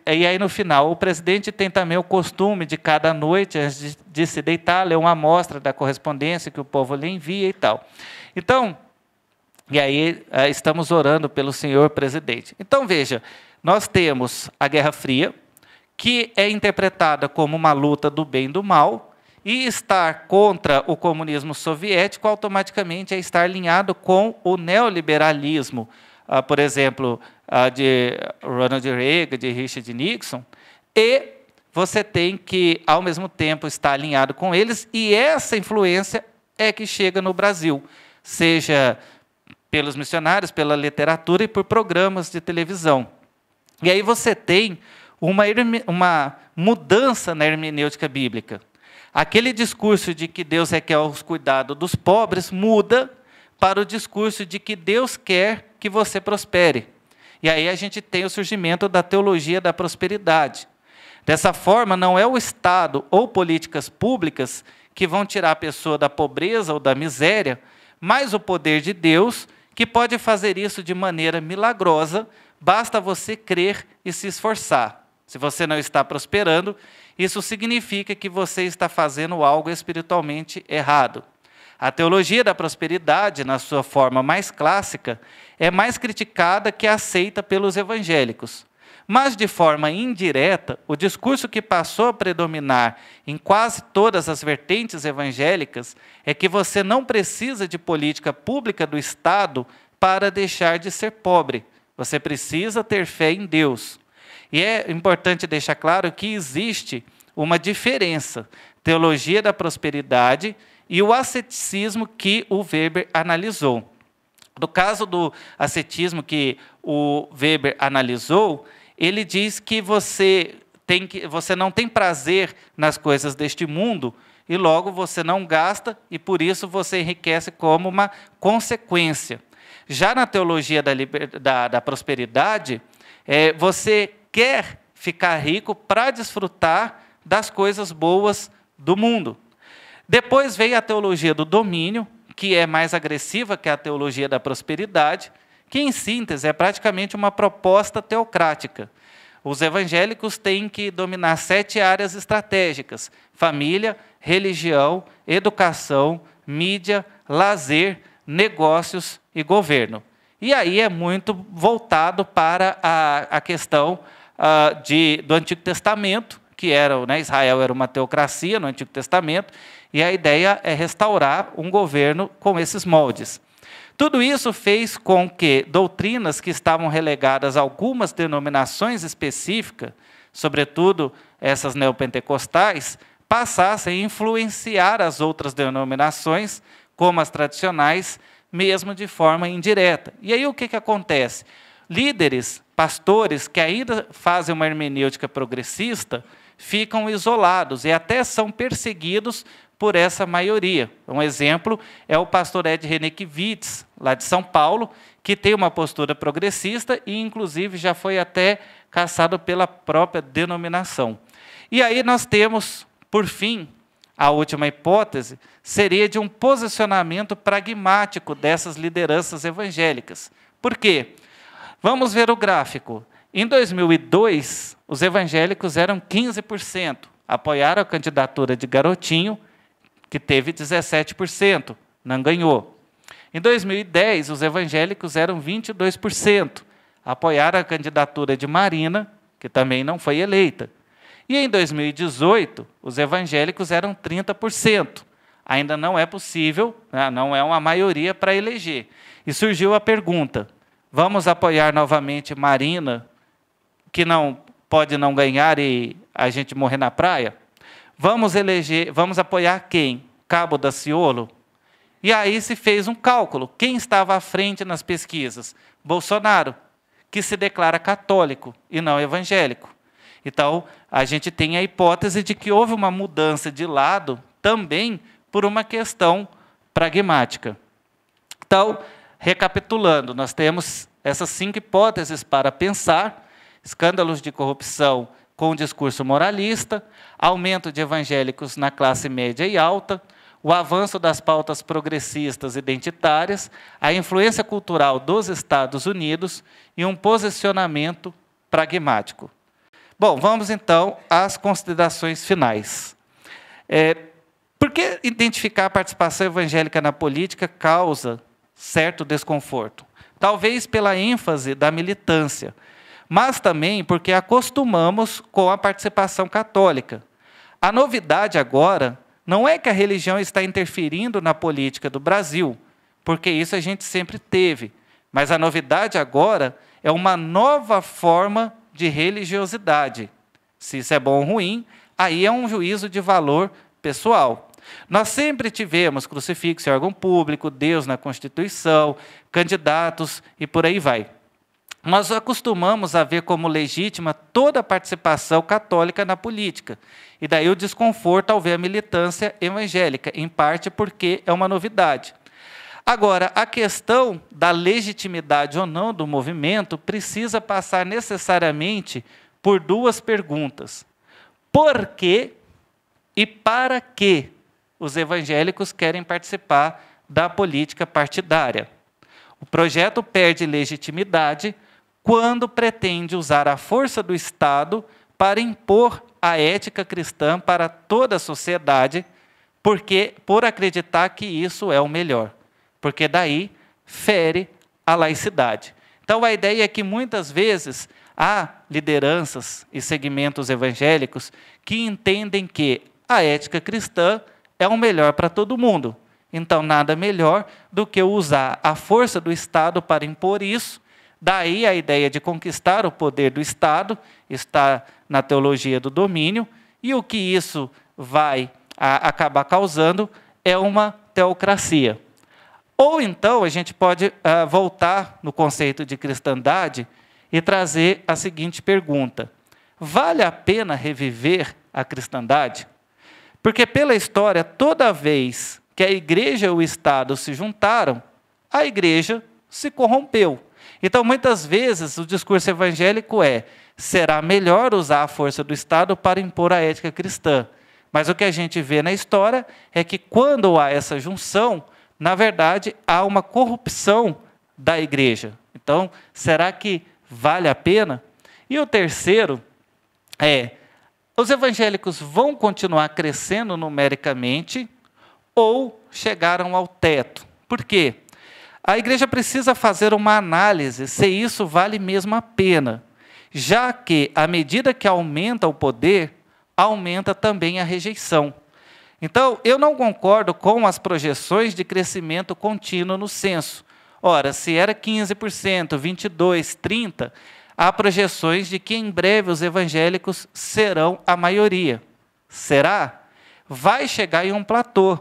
E aí, no final, o presidente tem também o costume de, cada noite, antes de se deitar, ler uma amostra da correspondência que o povo lhe envia e tal. Então, e aí estamos orando pelo senhor presidente. Então, veja, nós temos a Guerra Fria, que é interpretada como uma luta do bem e do mal, e estar contra o comunismo soviético automaticamente é estar alinhado com o neoliberalismo, por exemplo, de Ronald Reagan, de Richard Nixon, e você tem que, ao mesmo tempo, estar alinhado com eles, e essa influência é que chega no Brasil, seja pelos missionários, pela literatura e por programas de televisão. E aí você tem uma mudança na hermenêutica bíblica. Aquele discurso de que Deus requer os cuidados dos pobres muda para o discurso de que Deus quer que você prospere. E aí a gente tem o surgimento da teologia da prosperidade. Dessa forma, não é o Estado ou políticas públicas que vão tirar a pessoa da pobreza ou da miséria, mas o poder de Deus que pode fazer isso de maneira milagrosa, basta você crer e se esforçar. Se você não está prosperando, isso significa que você está fazendo algo espiritualmente errado. A teologia da prosperidade, na sua forma mais clássica, é mais criticada que aceita pelos evangélicos. Mas, de forma indireta, o discurso que passou a predominar em quase todas as vertentes evangélicas é que você não precisa de política pública do Estado para deixar de ser pobre. Você precisa ter fé em Deus. E é importante deixar claro que existe uma diferença, teologia da prosperidade e o asceticismo que o Weber analisou. No caso do ascetismo que o Weber analisou, ele diz que você não tem prazer nas coisas deste mundo e logo você não gasta e por isso você enriquece como uma consequência. Já na teologia da prosperidade, você quer ficar rico para desfrutar das coisas boas do mundo. Depois veio a teologia do domínio, que é mais agressiva que a teologia da prosperidade, que, em síntese, é praticamente uma proposta teocrática. Os evangélicos têm que dominar 7 áreas estratégicas: família, religião, educação, mídia, lazer, negócios e governo. E aí é muito voltado para a questão do Antigo Testamento, que Israel era uma teocracia no Antigo Testamento, e a ideia é restaurar um governo com esses moldes. Tudo isso fez com que doutrinas que estavam relegadas a algumas denominações específicas, sobretudo essas neopentecostais, passassem a influenciar as outras denominações, como as tradicionais, mesmo de forma indireta. E aí o que acontece? Líderes, pastores que ainda fazem uma hermenêutica progressista, ficam isolados e até são perseguidos por essa maioria. Um exemplo é o pastor Ed Renekiewicz, lá de São Paulo, que tem uma postura progressista e, inclusive, já foi até caçado pela própria denominação. E aí nós temos, por fim, a última hipótese, seria de um posicionamento pragmático dessas lideranças evangélicas. Por quê? Vamos ver o gráfico. Em 2002, os evangélicos eram 15%, apoiaram a candidatura de Garotinho, que teve 17%, não ganhou. Em 2010, os evangélicos eram 22%, apoiaram a candidatura de Marina, que também não foi eleita. E em 2018, os evangélicos eram 30%. Ainda não é possível, não é uma maioria para eleger. E surgiu a pergunta: vamos apoiar novamente Marina, que pode não ganhar e a gente morrer na praia? Vamos apoiar quem? Cabo Daciolo? E aí se fez um cálculo. Quem estava à frente nas pesquisas? Bolsonaro, que se declara católico e não evangélico. Então, a gente tem a hipótese de que houve uma mudança de lado também por uma questão pragmática. Então, recapitulando, nós temos essas 5 hipóteses para pensar: escândalos de corrupção com discurso moralista, aumento de evangélicos na classe média e alta, o avanço das pautas progressistas identitárias, a influência cultural dos Estados Unidos e um posicionamento pragmático. Bom, vamos então às considerações finais. Por que identificar a participação evangélica na política causa certo desconforto? Talvez pela ênfase da militância, mas também porque acostumamos com a participação católica. A novidade agora não é que a religião está interferindo na política do Brasil, porque isso a gente sempre teve, mas a novidade agora é uma nova forma de religiosidade. Se isso é bom ou ruim, aí é um juízo de valor pessoal. Nós sempre tivemos crucifixo em órgão público, Deus na Constituição, candidatos e por aí vai. Nós acostumamos a ver como legítima toda a participação católica na política. E daí o desconforto ao ver a militância evangélica, em parte porque é uma novidade. Agora, a questão da legitimidade ou não do movimento precisa passar necessariamente por 2 perguntas. Por que e para que os evangélicos querem participar da política partidária? O projeto perde legitimidade quando pretende usar a força do Estado para impor a ética cristã para toda a sociedade, por acreditar que isso é o melhor, porque daí fere a laicidade. Então, a ideia é que, muitas vezes, há lideranças e segmentos evangélicos que entendem que a ética cristã é o melhor para todo mundo. Então, nada melhor do que usar a força do Estado para impor isso. Daí a ideia de conquistar o poder do Estado, está na teologia do domínio, e o que isso vai acabar causando é uma teocracia. Ou então a gente pode voltar no conceito de cristandade e trazer a seguinte pergunta: vale a pena reviver a cristandade? Porque pela história, toda vez que a igreja e o Estado se juntaram, a igreja se corrompeu. Então, muitas vezes, o discurso evangélico é: será melhor usar a força do Estado para impor a ética cristã. Mas o que a gente vê na história é que, quando há essa junção, na verdade, há uma corrupção da igreja. Então, será que vale a pena? E o terceiro é: os evangélicos vão continuar crescendo numericamente ou chegaram ao teto? Por quê? A igreja precisa fazer uma análise se isso vale mesmo a pena, já que, à medida que aumenta o poder, aumenta também a rejeição. Então, eu não concordo com as projeções de crescimento contínuo no censo. Ora, se era 15%, 22%, 30%, há projeções de que em breve os evangélicos serão a maioria. Será? Vai chegar em um platô.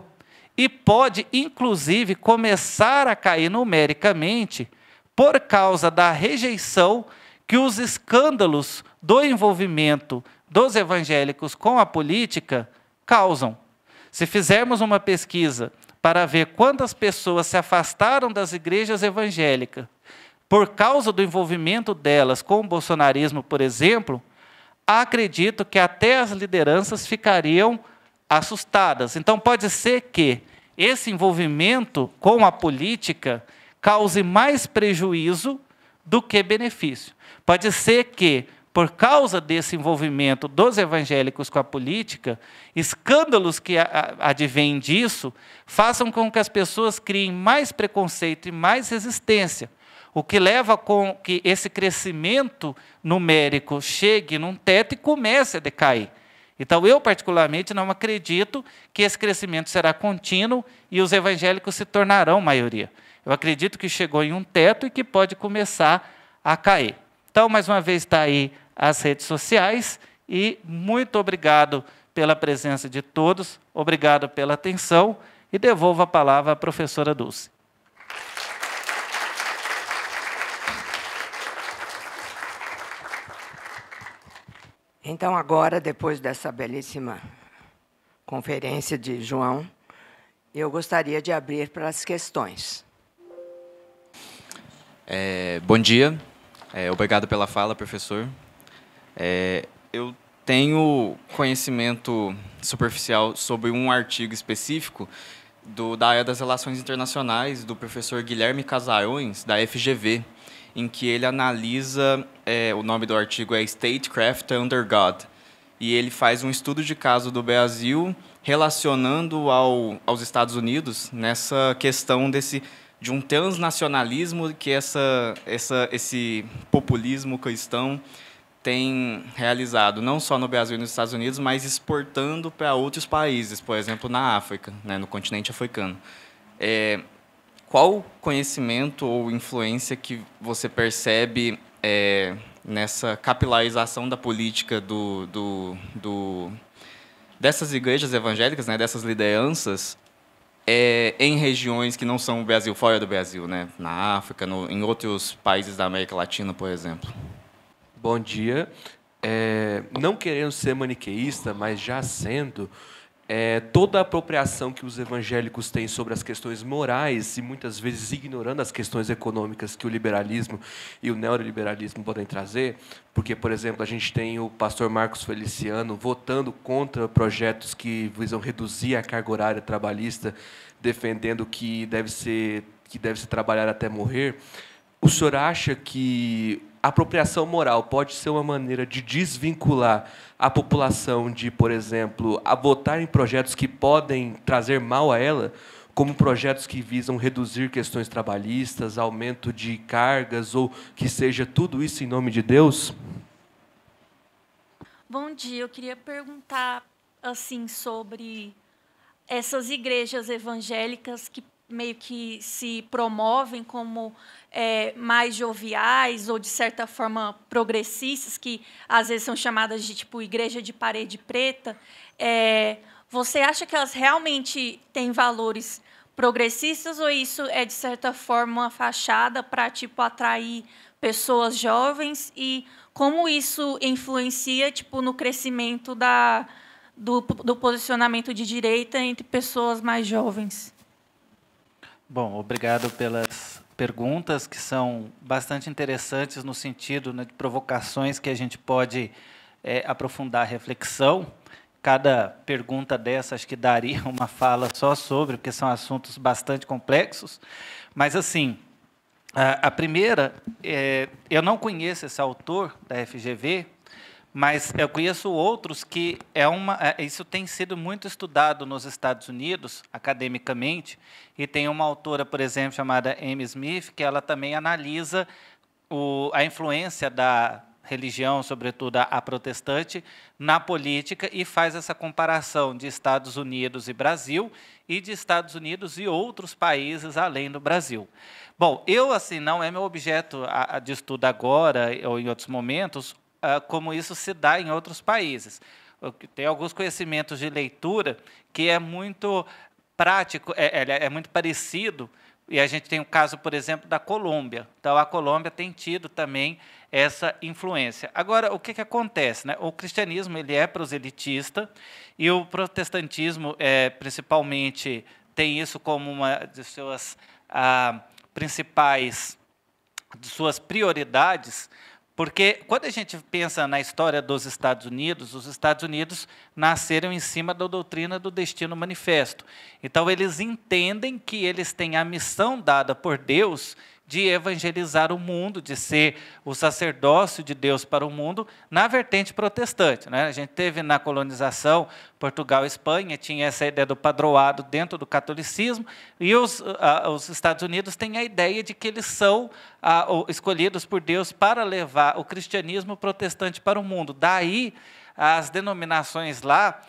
E pode, inclusive, começar a cair numericamente por causa da rejeição que os escândalos do envolvimento dos evangélicos com a política causam. Se fizermos uma pesquisa para ver quantas pessoas se afastaram das igrejas evangélicas por causa do envolvimento delas com o bolsonarismo, por exemplo, acredito que até as lideranças ficariam assustadas. Então, pode ser que esse envolvimento com a política cause mais prejuízo do que benefício. Pode ser que, por causa desse envolvimento dos evangélicos com a política, escândalos que advêm disso façam com que as pessoas criem mais preconceito e mais resistência, o que leva com que esse crescimento numérico chegue num teto e comece a decair. Então, eu, particularmente, não acredito que esse crescimento será contínuo e os evangélicos se tornarão maioria. Eu acredito que chegou em um teto e que pode começar a cair. Então, mais uma vez, está aí as redes sociais e muito obrigado pela presença de todos, obrigado pela atenção e devolvo a palavra à professora Dulce. Então, agora, depois dessa belíssima conferência de João, eu gostaria de abrir para as questões. Bom dia. Obrigado pela fala, professor. Eu tenho conhecimento superficial sobre um artigo específico da área das relações internacionais, do professor Guilherme Casarões, da FGV, em que ele analisa, o nome do artigo é Statecraft Under God, e ele faz um estudo de caso do Brasil relacionando aos Estados Unidos nessa questão de um transnacionalismo que esse populismo cristão tem realizado, não só no Brasil e nos Estados Unidos, mas exportando para outros países, por exemplo, na África, né, no continente africano. Qual conhecimento ou influência que você percebe nessa capilarização da política dessas igrejas evangélicas, né, dessas lideranças, em regiões que não são o Brasil, fora do Brasil, né, na África, em outros países da América Latina, por exemplo? Bom dia. Não querendo ser maniqueísta, mas já sendo, toda a apropriação que os evangélicos têm sobre as questões morais e muitas vezes ignorando as questões econômicas que o liberalismo e o neoliberalismo podem trazer, porque, por exemplo, a gente tem o pastor Marcos Feliciano votando contra projetos que visam reduzir a carga horária trabalhista, defendendo que deve ser que deve se trabalhar até morrer, o senhor acha que a apropriação moral pode ser uma maneira de desvincular a população de, por exemplo, a votar em projetos que podem trazer mal a ela, como projetos que visam reduzir questões trabalhistas, aumento de cargas, ou que seja tudo isso em nome de Deus? Bom dia, eu queria perguntar assim sobre essas igrejas evangélicas que meio que se promovem como mais joviais ou, de certa forma, progressistas, que às vezes são chamadas de tipo igreja de parede preta. Você acha que elas realmente têm valores progressistas ou isso é, de certa forma, uma fachada para tipo, atrair pessoas jovens? E como isso influencia tipo, no crescimento do posicionamento de direita entre pessoas mais jovens? Bom, obrigado pelas perguntas, que são bastante interessantes no sentido, né, de provocações que a gente pode aprofundar a reflexão. Cada pergunta dessa acho que daria uma fala só sobre, porque são assuntos bastante complexos. Mas, assim, a primeira, eu não conheço esse autor da FGV, mas eu conheço outros que isso tem sido muito estudado nos Estados Unidos, academicamente, e tem uma autora, por exemplo, chamada Amy Smith, que ela também analisa a influência da religião, sobretudo a protestante, na política e faz essa comparação de Estados Unidos e Brasil e de Estados Unidos e outros países além do Brasil. Bom, assim, não é meu objeto de estudo agora ou em outros momentos, como isso se dá em outros países. Tem alguns conhecimentos de leitura que é muito prático, é muito parecido, e a gente tem o caso, por exemplo, da Colômbia. Então, a Colômbia tem tido também essa influência. Agora, o que acontece, né? O cristianismo ele é proselitista e o protestantismo, principalmente, tem isso como uma de suas principais, de suas prioridades, porque quando a gente pensa na história dos Estados Unidos, os Estados Unidos nasceram em cima da doutrina do destino manifesto. Então, eles entendem que eles têm a missão dada por Deus de evangelizar o mundo, de ser o sacerdócio de Deus para o mundo, na vertente protestante, né? A gente teve na colonização, Portugal e Espanha, tinha essa ideia do padroado dentro do catolicismo, e os Estados Unidos têm a ideia de que eles são escolhidos por Deus para levar o cristianismo protestante para o mundo. Daí, as denominações lá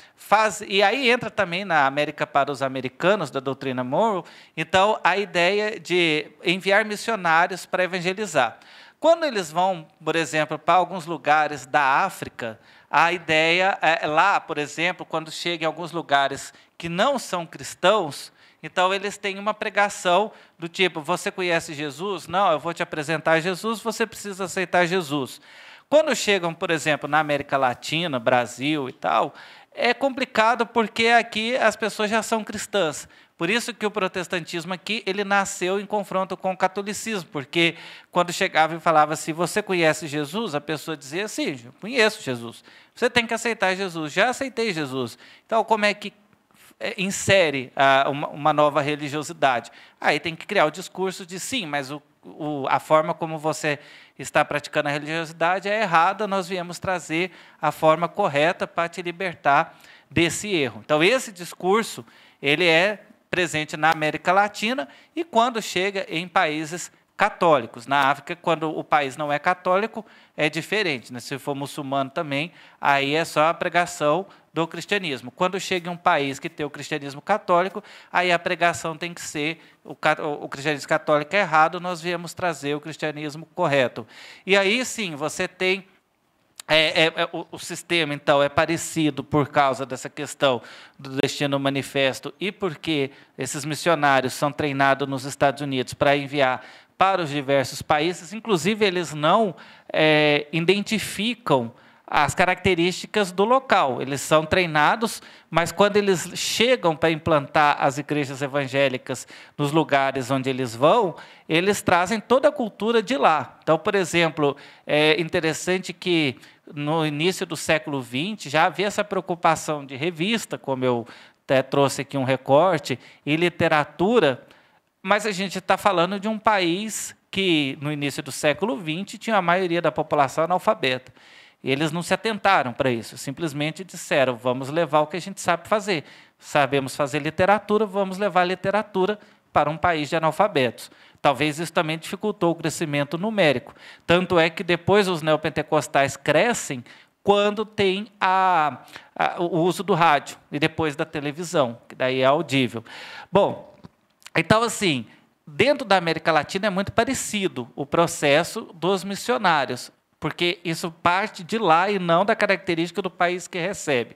e aí entra também na América para os americanos, da doutrina Monroe, então, a ideia de enviar missionários para evangelizar. Quando eles vão, por exemplo, para alguns lugares da África, a ideia lá, por exemplo, quando chegam em alguns lugares que não são cristãos, então, eles têm uma pregação do tipo, você conhece Jesus? Não, eu vou te apresentar Jesus, você precisa aceitar Jesus. Quando chegam, por exemplo, na América Latina, Brasil e tal, é complicado porque aqui as pessoas já são cristãs. Por isso que o protestantismo aqui ele nasceu em confronto com o catolicismo, porque quando chegava e falava assim, você conhece Jesus? A pessoa dizia, sim, eu conheço Jesus. Você tem que aceitar Jesus. Já aceitei Jesus. Então, como é que insere uma nova religiosidade? Aí tem que criar o discurso de sim, mas a forma como você está praticando a religiosidade é errada, nós viemos trazer a forma correta para te libertar desse erro. Então, esse discurso ele é presente na América Latina e quando chega em países católicos. Na África, quando o país não é católico, é diferente, né? Se for muçulmano também, aí é só a pregação do cristianismo. Quando chega em um país que tem o cristianismo católico, aí a pregação tem que ser o cristianismo católico é errado, nós viemos trazer o cristianismo correto. E aí, sim, você tem o sistema, então, é parecido por causa dessa questão do destino manifesto e porque esses missionários são treinados nos Estados Unidos para enviar para os diversos países, inclusive eles não identificam as características do local. Eles são treinados, mas quando eles chegam para implantar as igrejas evangélicas nos lugares onde eles vão, eles trazem toda a cultura de lá. Então, por exemplo, é interessante que no início do século XX já havia essa preocupação de revista, como eu até trouxe aqui um recorte, e literatura mas a gente está falando de um país que, no início do século XX, tinha a maioria da população analfabeta. Eles não se atentaram para isso, simplesmente disseram, vamos levar o que a gente sabe fazer. Sabemos fazer literatura, vamos levar a literatura para um país de analfabetos. Talvez isso também dificultou o crescimento numérico. Tanto é que depois os neopentecostais crescem quando tem o uso do rádio e depois da televisão, que daí é audível. Bom, então, assim, dentro da América Latina é muito parecido o processo dos missionários, porque isso parte de lá e não da característica do país que recebe.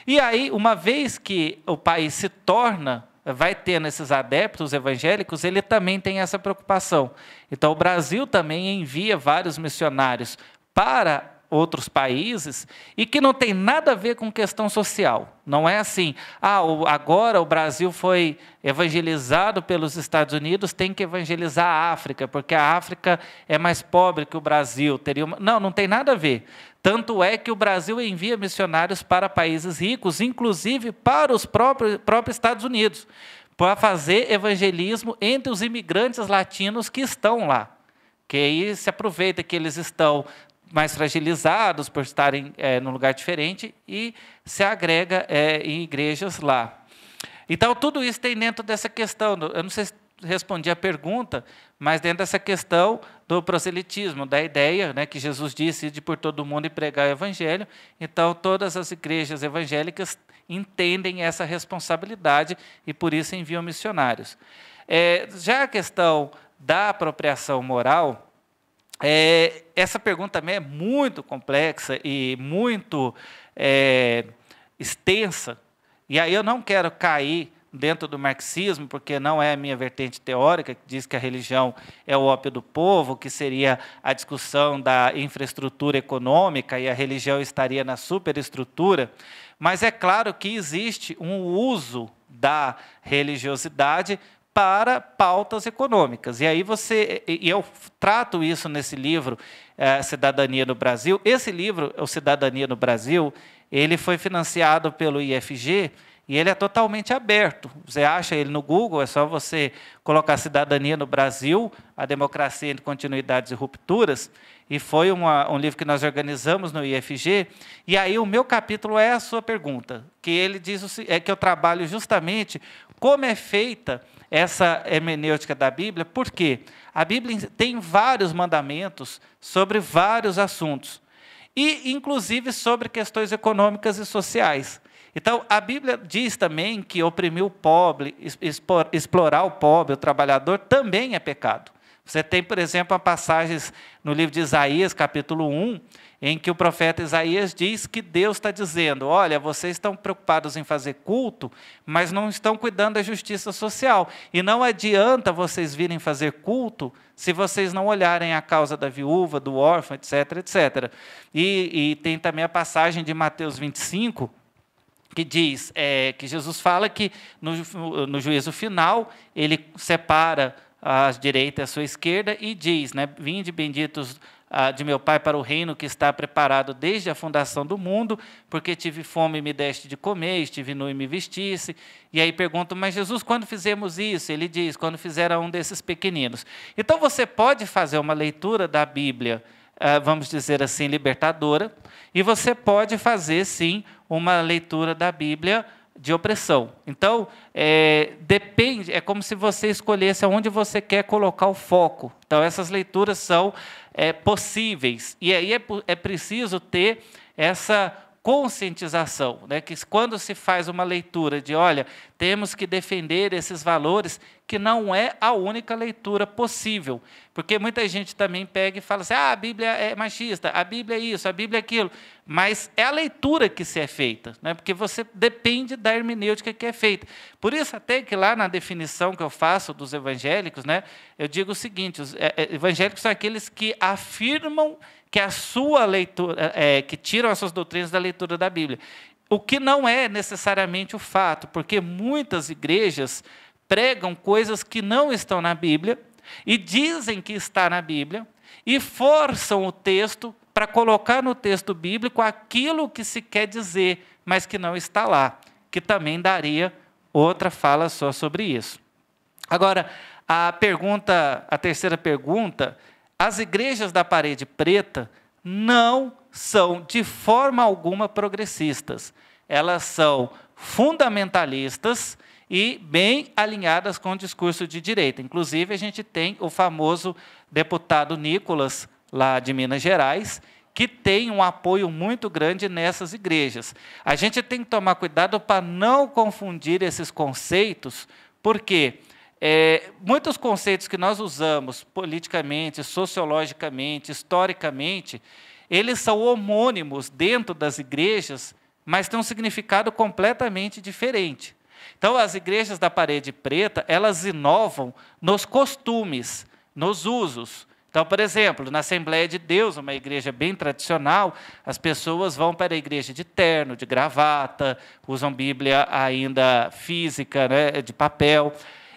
E aí, uma vez que o país se torna, vai tendo esses adeptos evangélicos, ele também tem essa preocupação. Então, o Brasil também envia vários missionários para outros países e que não tem nada a ver com questão social. Não é assim, agora o Brasil foi evangelizado pelos Estados Unidos, tem que evangelizar a África, porque a África é mais pobre que o Brasil. Não tem nada a ver. Tanto é que o Brasil envia missionários para países ricos, inclusive para os próprios Estados Unidos, para fazer evangelismo entre os imigrantes latinos que estão lá. Que aí se aproveita que eles estão mais fragilizados por estarem num lugar diferente e se agrega em igrejas lá. Então, tudo isso tem dentro dessa questão, eu não sei se respondi a pergunta, mas dentro dessa questão do proselitismo, da ideia, né, que Jesus disse de por todo mundo e pregar o evangelho. Então, todas as igrejas evangélicas entendem essa responsabilidade e, por isso, enviam missionários. Já a questão da apropriação moral, essa pergunta também é muito complexa e muito extensa, e aí eu não quero cair dentro do marxismo, porque não é a minha vertente teórica, que diz que a religião é o ópio do povo, que seria a discussão da infraestrutura econômica e a religião estaria na superestrutura, mas é claro que existe um uso da religiosidade para pautas econômicas. E aí eu trato isso nesse livro, Cidadania no Brasil. Esse livro, o Cidadania no Brasil, ele foi financiado pelo IFG e ele é totalmente aberto. Você acha ele no Google, é só você colocar Cidadania no Brasil, a democracia entre continuidades e rupturas, e foi um livro que nós organizamos no IFG, e aí o meu capítulo é a sua pergunta, que ele diz que eu trabalho justamente como é feita essa hermenêutica da Bíblia, porque a Bíblia tem vários mandamentos sobre vários assuntos, e inclusive sobre questões econômicas e sociais. Então, a Bíblia diz também que oprimir o pobre, explorar o pobre, o trabalhador, também é pecado. Você tem, por exemplo, passagens no livro de Isaías, capítulo 1, em que o profeta Isaías diz que Deus está dizendo, olha, vocês estão preocupados em fazer culto, mas não estão cuidando da justiça social. E não adianta vocês virem fazer culto se vocês não olharem a causa da viúva, do órfão, etc., etc. E tem também a passagem de Mateus 25, que diz que Jesus fala que no juízo final ele separa a direita e a sua esquerda e diz, né, vinde benditos de meu Pai para o reino que está preparado desde a fundação do mundo, porque tive fome e me deste de comer, estive nu e me vestisse. E aí perguntam, mas Jesus, quando fizemos isso? Ele diz, quando fizeram um desses pequeninos. Então você pode fazer uma leitura da Bíblia, vamos dizer assim, libertadora, e você pode fazer, sim, uma leitura da Bíblia de opressão. Então, depende, é como se você escolhesse aonde você quer colocar o foco. Então, essas leituras são possíveis. E aí é preciso ter essa conscientização, né? Que quando se faz uma leitura de, olha, temos que defender esses valores, que não é a única leitura possível. Porque muita gente também pega e fala assim, a Bíblia é machista, a Bíblia é isso, a Bíblia é aquilo. Mas é a leitura que se é feita, né? Porque você depende da hermenêutica que é feita. Por isso, até que lá na definição que eu faço dos evangélicos, né, eu digo o seguinte, os evangélicos são aqueles que afirmam que a sua leitura, que tiram as suas doutrinas da leitura da Bíblia. O que não é necessariamente o fato, porque muitas igrejas pregam coisas que não estão na Bíblia e dizem que está na Bíblia e forçam o texto para colocar no texto bíblico aquilo que se quer dizer, mas que não está lá, que também daria outra fala só sobre isso. Agora, a terceira pergunta, as igrejas da Parede Preta não são, de forma alguma, progressistas. Elas são fundamentalistas e bem alinhadas com o discurso de direita. Inclusive, a gente tem o famoso deputado Nicolas, lá de Minas Gerais, que tem um apoio muito grande nessas igrejas. A gente tem que tomar cuidado para não confundir esses conceitos, porque muitos conceitos que nós usamos politicamente, sociologicamente, historicamente, eles são homônimos dentro das igrejas, mas têm um significado completamente diferente. Então, as igrejas da Parede Preta, elas inovam nos costumes, nos usos. Então, por exemplo, na Assembleia de Deus, uma igreja bem tradicional, as pessoas vão para a igreja de terno, de gravata, usam Bíblia ainda física, né, de papel.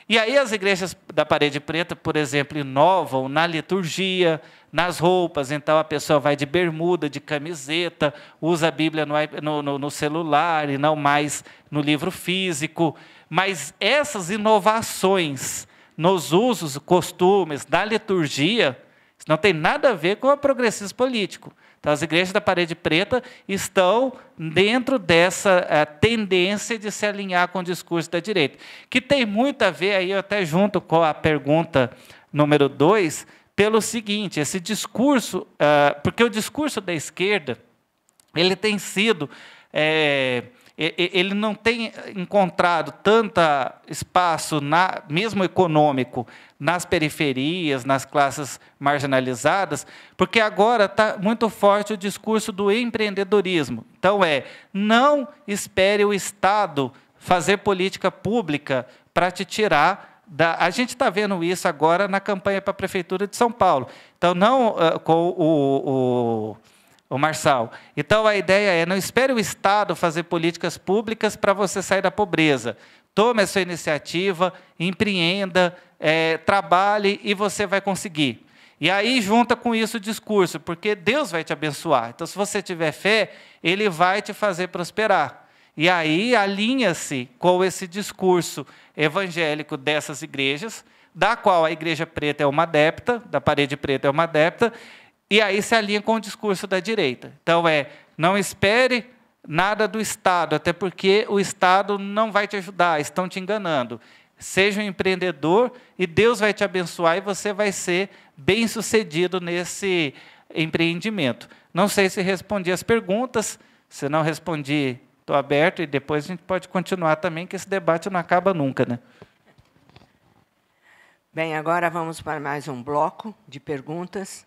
E aí as igrejas da Parede Preta, por exemplo, inovam na liturgia, nas roupas. Então, a pessoa vai de bermuda, de camiseta, usa a Bíblia no celular e não mais no livro físico. Mas essas inovações nos usos, costumes, da liturgia, isso não tem nada a ver com o progressismo político. Então, as igrejas da Parede Preta estão dentro dessa tendência de se alinhar com o discurso da direita, que tem muito a ver, aí até junto com a pergunta número 2, pelo seguinte, esse discurso, porque o discurso da esquerda, ele tem sido... ele não tem encontrado tanto espaço, mesmo econômico, nas periferias, nas classes marginalizadas, porque agora está muito forte o discurso do empreendedorismo. Então, não espere o Estado fazer política pública para te tirar da... A gente está vendo isso agora na campanha para a Prefeitura de São Paulo. Então, não com o Marçal. Então, a ideia não espere o Estado fazer políticas públicas para você sair da pobreza. Tome a sua iniciativa, empreenda, trabalhe e você vai conseguir. E aí junta com isso o discurso, porque Deus vai te abençoar. Então, se você tiver fé, Ele vai te fazer prosperar. E aí alinha-se com esse discurso evangélico dessas igrejas, da qual a Igreja Preta é uma adepta, da Parede Preta é uma adepta, e aí se alinha com o discurso da direita. Então, não espere nada do Estado, até porque o Estado não vai te ajudar, estão te enganando. Seja um empreendedor e Deus vai te abençoar e você vai ser bem-sucedido nesse empreendimento. Não sei se respondi as perguntas, se não respondi, estou aberto e depois a gente pode continuar também, que esse debate não acaba nunca, né? Bem, agora vamos para mais um bloco de perguntas.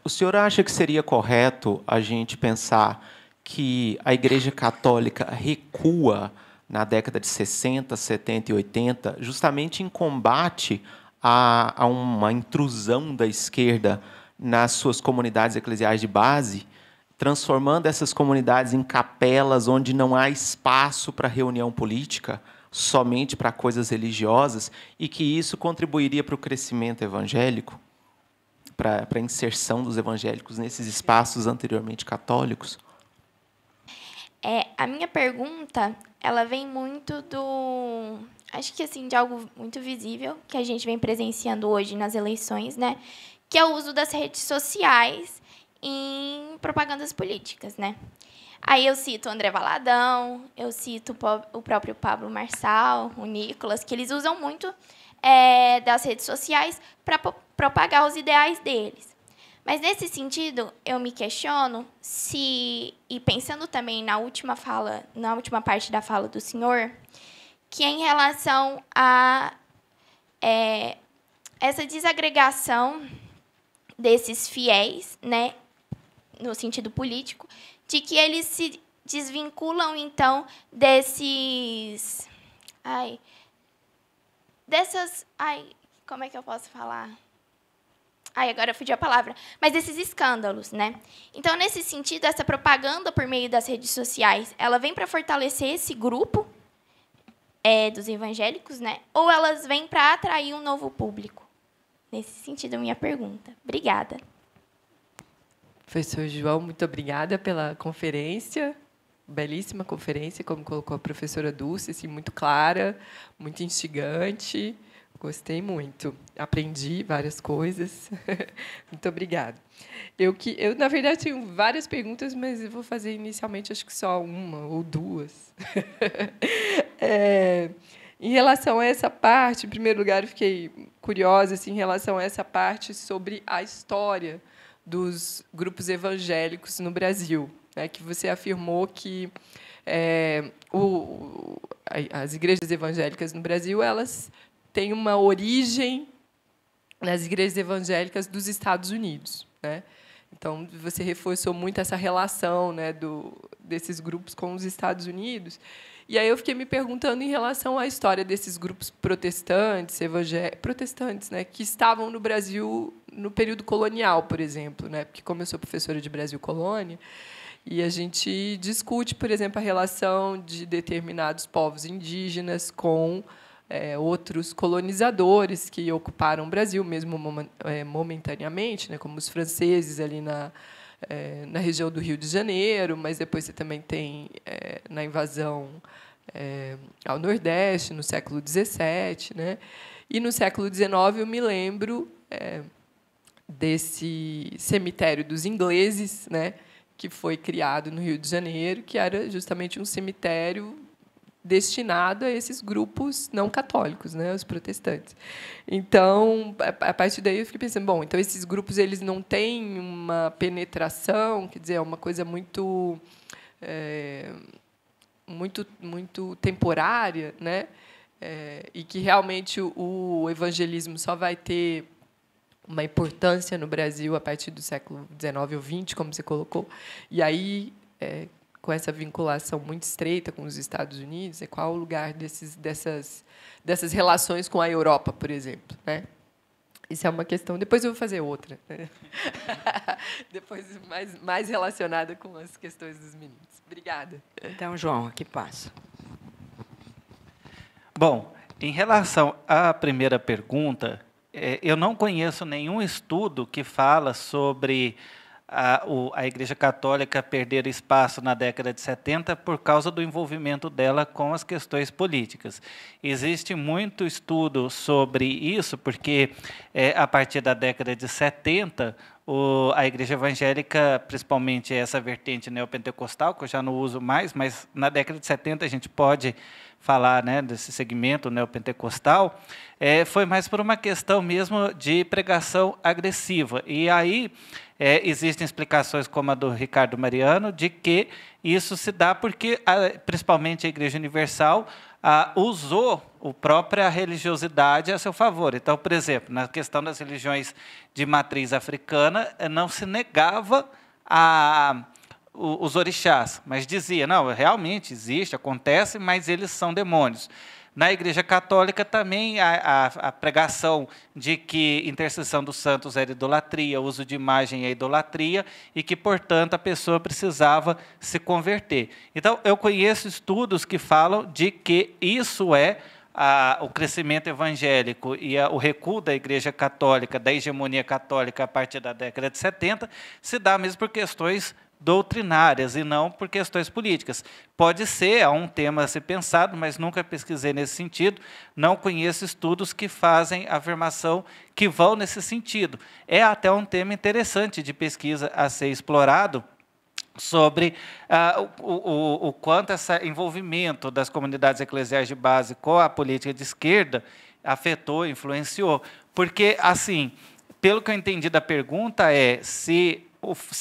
O senhor acha que seria correto a gente pensar que a Igreja Católica recua na década de 60, 70 e 80, justamente em combate a uma intrusão da esquerda nas suas comunidades eclesiais de base, transformando essas comunidades em capelas onde não há espaço para reunião política, somente para coisas religiosas, e que isso contribuiria para o crescimento evangélico? Para a inserção dos evangélicos nesses espaços anteriormente católicos? A minha pergunta, ela vem muito acho que assim, de algo muito visível que a gente vem presenciando hoje nas eleições, né? Que é o uso das redes sociais em propagandas políticas, né? Aí eu cito o André Valadão, eu cito o próprio Pablo Marçal, o Nicolas, que eles usam muito das redes sociais para propagar os ideais deles. Mas, nesse sentido, eu me questiono se, e pensando também na última parte da fala do senhor, que em relação a essa desagregação desses fiéis, né, no sentido político, de que eles se desvinculam, então, como é que eu posso falar? Agora fugiu a palavra. Mas desses escândalos, né? Então, nesse sentido, essa propaganda por meio das redes sociais, ela vem para fortalecer esse grupo dos evangélicos, né? Ou elas vêm para atrair um novo público? Nesse sentido, a minha pergunta. Obrigada. Professor João, muito obrigada pela conferência. belíssima conferência, como colocou a professora Dulce, assim, muito clara, muito instigante. Gostei muito. Aprendi várias coisas. Muito obrigada. Eu, na verdade, tenho várias perguntas, mas eu vou fazer inicialmente, acho que só uma ou duas. Em relação a essa parte, em primeiro lugar, eu fiquei curiosa assim, em relação a essa parte sobre a história dos grupos evangélicos no Brasil, né, que você afirmou que as igrejas evangélicas no Brasil elas têm uma origem nas igrejas evangélicas dos Estados Unidos, né? Então, você reforçou muito essa relação, né, desses grupos com os Estados Unidos. E aí eu fiquei me perguntando em relação à história desses grupos protestantes, protestantes, né, que estavam no Brasil no período colonial, por exemplo, né? Porque, como eu sou professora de Brasil Colônia, e a gente discute, por exemplo, a relação de determinados povos indígenas com outros colonizadores que ocuparam o Brasil, mesmo momentaneamente, né, como os franceses ali na região do Rio de Janeiro, mas depois você também tem na invasão ao Nordeste, no século XVII. Né? E, no século XIX, eu me lembro desse cemitério dos ingleses, né, que foi criado no Rio de Janeiro, que era justamente um cemitério destinado a esses grupos não católicos, né, os protestantes. Então, a partir daí eu fiquei pensando, bom, então esses grupos eles não têm uma penetração, quer dizer, é uma coisa muito muito temporária, né, e que realmente o evangelismo só vai ter uma importância no Brasil a partir do século XIX ou XX, como você colocou, e aí com essa vinculação muito estreita com os Estados Unidos, qual o lugar dessas relações com a Europa, por exemplo, né? Isso é uma questão. Depois eu vou fazer outra, né? Depois mais relacionada com as questões dos meninos. Obrigada. Então, João, aqui passa. Bom, em relação à primeira pergunta, eu não conheço nenhum estudo que fala sobre a Igreja Católica perder espaço na década de 70 por causa do envolvimento dela com as questões políticas. Existe muito estudo sobre isso, porque a partir da década de 70, a Igreja Evangélica, principalmente essa vertente neopentecostal, que eu já não uso mais, mas na década de 70 a gente pode falar, né, desse segmento neopentecostal, foi mais por uma questão mesmo de pregação agressiva. E aí existem explicações, como a do Ricardo Mariano, de que isso se dá porque, principalmente a Igreja Universal, usou a própria religiosidade a seu favor. Então, por exemplo, na questão das religiões de matriz africana, não se negava os orixás, mas dizia, não, realmente existe, acontece, mas eles são demônios. Na Igreja Católica também a pregação de que intercessão dos santos era idolatria, uso de imagem é idolatria, e que, portanto, a pessoa precisava se converter. Então, eu conheço estudos que falam de que isso o crescimento evangélico e o recuo da Igreja Católica, da hegemonia católica a partir da década de 70, se dá mesmo por questões doutrinárias e não por questões políticas. Pode ser, há um tema a ser pensado, mas nunca pesquisei nesse sentido, não conheço estudos que fazem afirmação que vão nesse sentido. É até um tema interessante de pesquisa a ser explorado, sobre o quanto esse envolvimento das comunidades eclesiais de base com a política de esquerda afetou, influenciou. Porque, assim, pelo que eu entendi da pergunta, se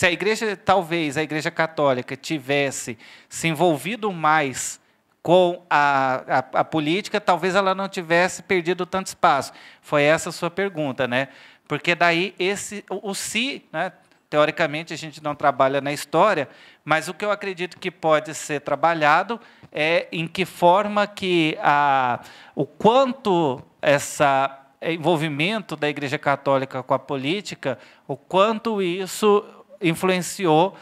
a Igreja, talvez a Igreja Católica tivesse se envolvido mais com a política, talvez ela não tivesse perdido tanto espaço. Foi essa a sua pergunta, né? Porque daí né? Teoricamente a gente não trabalha na história, mas o que eu acredito que pode ser trabalhado é em que forma que o quanto esse envolvimento da Igreja Católica com a política, o quanto isso influenciou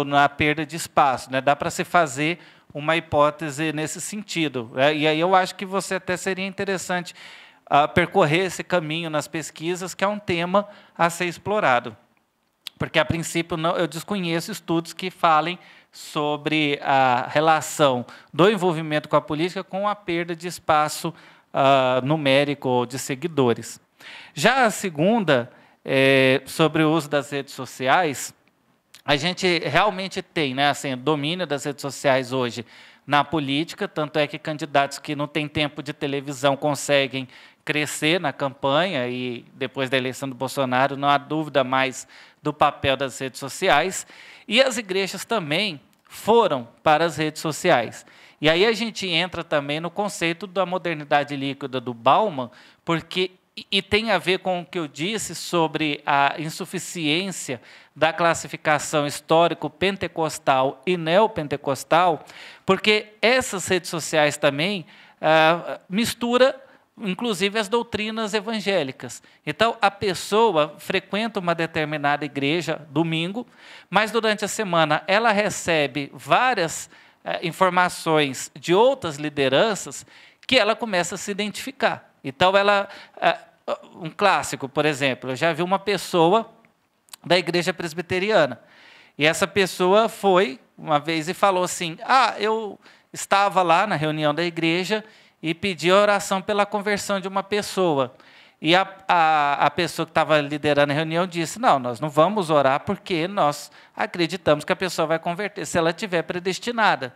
na perda de espaço, né? Dá para se fazer uma hipótese nesse sentido. E aí eu acho que você até seria interessante percorrer esse caminho nas pesquisas, que é um tema a ser explorado. Porque, a princípio, eu desconheço estudos que falem sobre a relação do envolvimento com a política com a perda de espaço numérico ou de seguidores. Já a segunda, sobre o uso das redes sociais, a gente realmente tem, né, assim, domínio das redes sociais hoje na política, tanto é que candidatos que não têm tempo de televisão conseguem crescer na campanha, e depois da eleição do Bolsonaro não há dúvida mais do papel das redes sociais, e as igrejas também foram para as redes sociais. E aí a gente entra também no conceito da modernidade líquida do Bauman, porque e tem a ver com o que eu disse sobre a insuficiência da classificação histórico-pentecostal e neopentecostal, porque essas redes sociais também misturam, inclusive, as doutrinas evangélicas. Então, a pessoa frequenta uma determinada igreja domingo, mas durante a semana ela recebe várias informações de outras lideranças que ela começa a se identificar. Então, um clássico, por exemplo, eu já vi uma pessoa da igreja presbiteriana, e essa pessoa foi uma vez e falou assim: eu estava lá na reunião da igreja e pedi a oração pela conversão de uma pessoa. E a pessoa que estava liderando a reunião disse: não, nós não vamos orar porque nós acreditamos que a pessoa vai converter se ela estiver predestinada.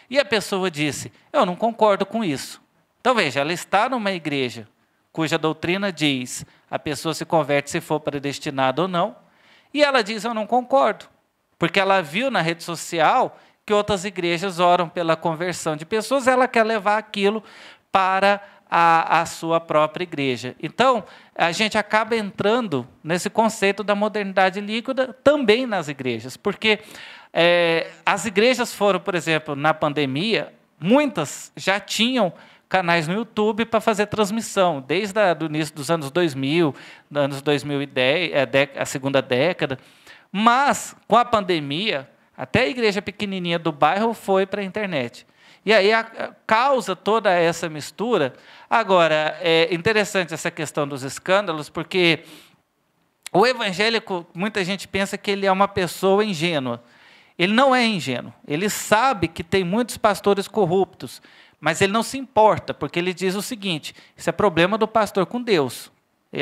E a pessoa disse: eu não concordo com isso. Então, veja, ela está numa igreja cuja doutrina diz a pessoa se converte se for predestinada ou não, e ela diz: eu não concordo, porque ela viu na rede social que outras igrejas oram pela conversão de pessoas, ela quer levar aquilo para a sua própria igreja. Então, a gente acaba entrando nesse conceito da modernidade líquida também nas igrejas, porque as igrejas foram, por exemplo, na pandemia, muitas já tinham canais no YouTube para fazer transmissão, desde o início dos anos 2000, dos anos 2010, a segunda década. Mas, com a pandemia, até a igreja pequenininha do bairro foi para a internet. E aí causa toda essa mistura. Agora, é interessante essa questão dos escândalos, porque o evangélico, muita gente pensa que ele é uma pessoa ingênua. Ele não é ingênuo. Ele sabe que tem muitos pastores corruptos, mas ele não se importa, porque ele diz o seguinte: isso é problema do pastor com Deus.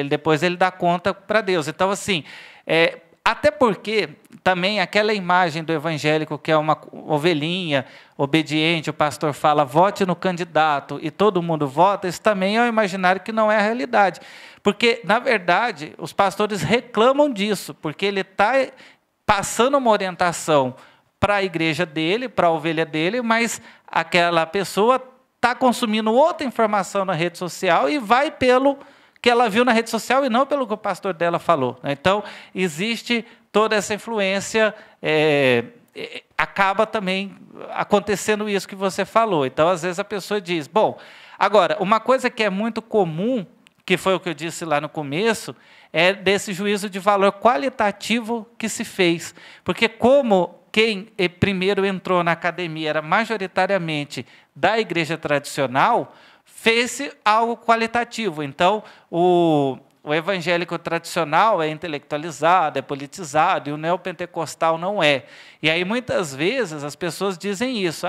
Depois ele dá conta para Deus. Então, assim, até porque também aquela imagem do evangélico que é uma ovelhinha obediente, o pastor fala, vote no candidato, e todo mundo vota, isso também é um imaginário que não é a realidade. Porque, na verdade, os pastores reclamam disso, porque ele está passando uma orientação para a igreja dele, para a ovelha dele, mas aquela pessoa está consumindo outra informação na rede social e vai pelo que ela viu na rede social e não pelo que o pastor dela falou. Então, existe toda essa influência, acaba também acontecendo isso que você falou. Então, às vezes, a pessoa diz, bom, agora, uma coisa que é muito comum, que foi o que eu disse lá no começo, é desse juízo de valor qualitativo que se fez. Porque como quem primeiro entrou na academia era majoritariamente da igreja tradicional, fez-se algo qualitativo. Então, o evangélico tradicional é intelectualizado, é politizado, e o neopentecostal não é. E aí, muitas vezes, as pessoas dizem isso.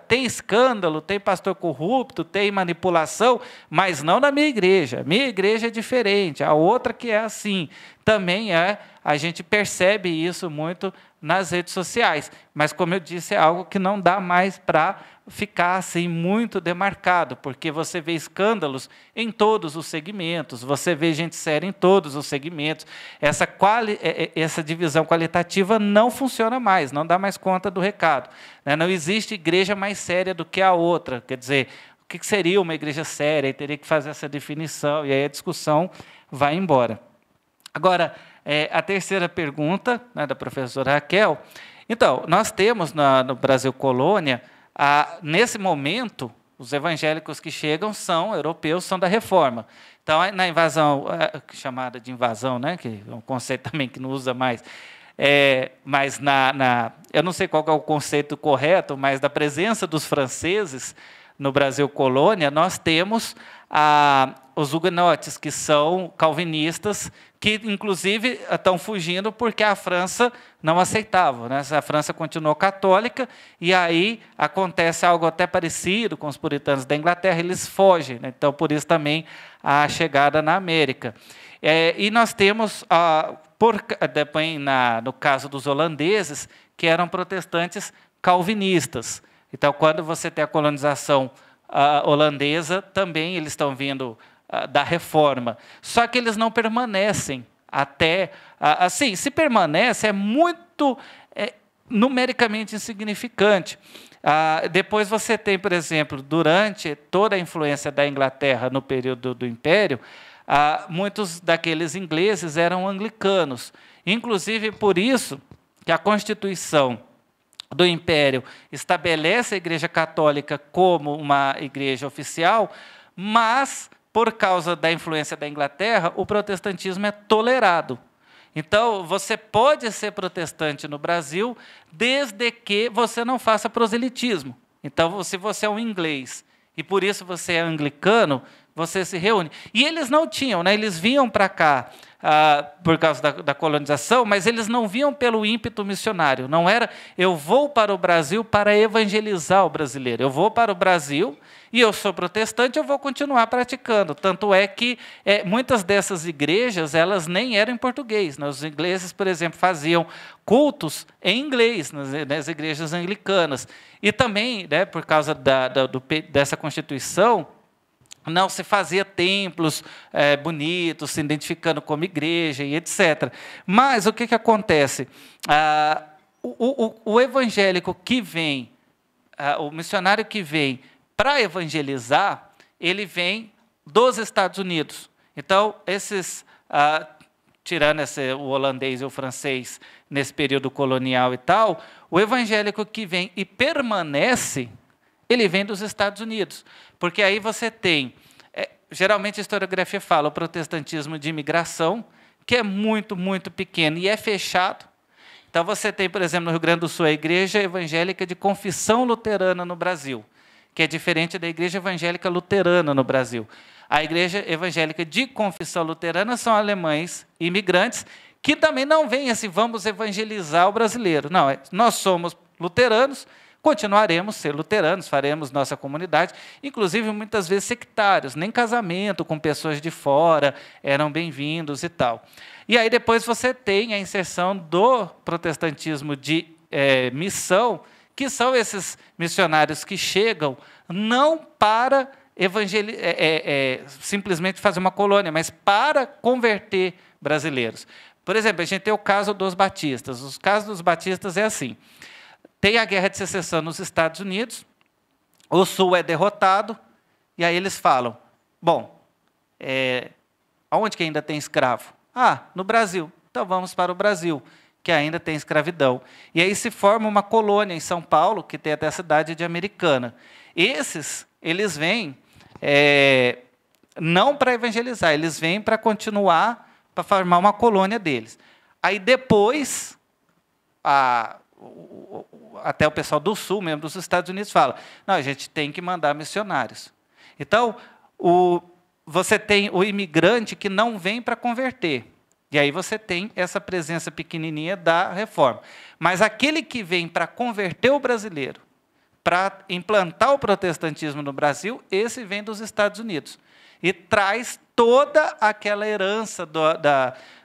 Tem escândalo, tem pastor corrupto, tem manipulação, mas não na minha igreja. Minha igreja é diferente, a outra que é assim. Também a gente percebe isso muito nas redes sociais. Mas, como eu disse, é algo que não dá mais para ficar assim muito demarcado, porque você vê escândalos em todos os segmentos, você vê gente séria em todos os segmentos. Essa divisão qualitativa não funciona mais, não dá mais conta do recado. Não existe igreja mais séria do que a outra. Quer dizer, o que seria uma igreja séria? E teria que fazer essa definição, e aí a discussão vai embora. Agora, a terceira pergunta, da professora Raquel. Então, nós temos no Brasil Colônia, nesse momento, os evangélicos que chegam são europeus, são da Reforma. Então, na invasão, chamada de invasão, que é um conceito também que não usa mais, mas eu não sei qual é o conceito correto, mas da presença dos franceses no Brasil Colônia, nós temos os huguenotes, que são calvinistas que, inclusive, estão fugindo porque a França não aceitava, né? A França continuou católica, e aí acontece algo até parecido com os puritanos da Inglaterra, eles fogem, né? Então, por isso também a chegada na América. E nós temos, no caso dos holandeses, que eram protestantes calvinistas. Então, quando você tem a colonização holandesa, também eles estão vindo da reforma. Só que eles não permanecem até... assim, se permanece, é muito numericamente insignificante. Depois você tem, por exemplo, durante toda a influência da Inglaterra no período do Império, muitos daqueles ingleses eram anglicanos. Inclusive, por isso que a Constituição do Império estabelece a Igreja Católica como uma igreja oficial, mas, por causa da influência da Inglaterra, o protestantismo é tolerado. Então, você pode ser protestante no Brasil, desde que você não faça proselitismo. Então, se você é um inglês e, por isso, você é anglicano, você se reúne. E eles não tinham, né? Eles vinham para cá por causa da colonização, mas eles não vinham pelo ímpeto missionário. Não era, eu vou para o Brasil para evangelizar o brasileiro. Eu vou para o Brasil e eu sou protestante, eu vou continuar praticando. Tanto é que muitas dessas igrejas, elas nem eram em português, né? Os ingleses, por exemplo, faziam cultos em inglês nas igrejas anglicanas. E também, né, por causa dessa Constituição, não se fazia templos bonitos, se identificando como igreja e etc. Mas o que acontece? O evangélico que vem, o missionário que vem para evangelizar, ele vem dos Estados Unidos. Então, tirando o holandês e o francês nesse período colonial e tal, o evangélico que vem e permanece, ele vem dos Estados Unidos. Porque aí você tem, geralmente a historiografia fala, o protestantismo de imigração, que é muito, muito pequeno e é fechado. Então, você tem, por exemplo, no Rio Grande do Sul, a Igreja Evangélica de Confissão Luterana no Brasil, que é diferente da Igreja Evangélica Luterana no Brasil. A Igreja Evangélica de Confissão Luterana são alemães imigrantes, que também não vêm assim, vamos evangelizar o brasileiro. Não, nós somos luteranos, continuaremos a ser luteranos, faremos nossa comunidade, inclusive muitas vezes sectários, nem casamento com pessoas de fora eram bem-vindos e tal. E aí depois você tem a inserção do protestantismo de missão, que são esses missionários que chegam não para simplesmente fazer uma colônia, mas para converter brasileiros. Por exemplo, a gente tem o caso dos batistas. Os casos dos batistas é assim. Tem a Guerra de Secessão nos Estados Unidos, o Sul é derrotado, e aí eles falam, bom, aonde que ainda tem escravo? No Brasil. Então vamos para o Brasil, que ainda tem escravidão. E aí se forma uma colônia em São Paulo, que tem até a cidade de Americana. Eles vêm não para evangelizar, eles vêm para continuar, para formar uma colônia deles. Aí depois, até o pessoal do Sul, mesmo dos Estados Unidos, fala, não, a gente tem que mandar missionários. Então, você tem o imigrante que não vem para converter. E aí você tem essa presença pequenininha da reforma. Mas aquele que vem para converter o brasileiro, para implantar o protestantismo no Brasil, esse vem dos Estados Unidos. E traz toda aquela herança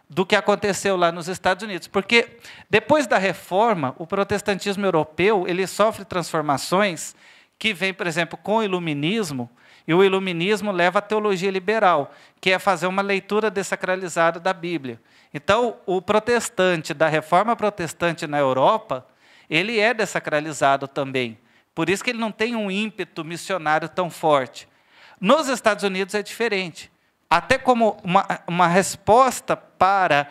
do que aconteceu lá nos Estados Unidos. Porque, depois da reforma, o protestantismo europeu ele sofre transformações que vêm, por exemplo, com o iluminismo, e o iluminismo leva à teologia liberal, que é fazer uma leitura desacralizada da Bíblia. Então, o protestante, da reforma protestante na Europa, ele é desacralizado também. Por isso que ele não tem um ímpeto missionário tão forte. Nos Estados Unidos é diferente. Até como uma resposta para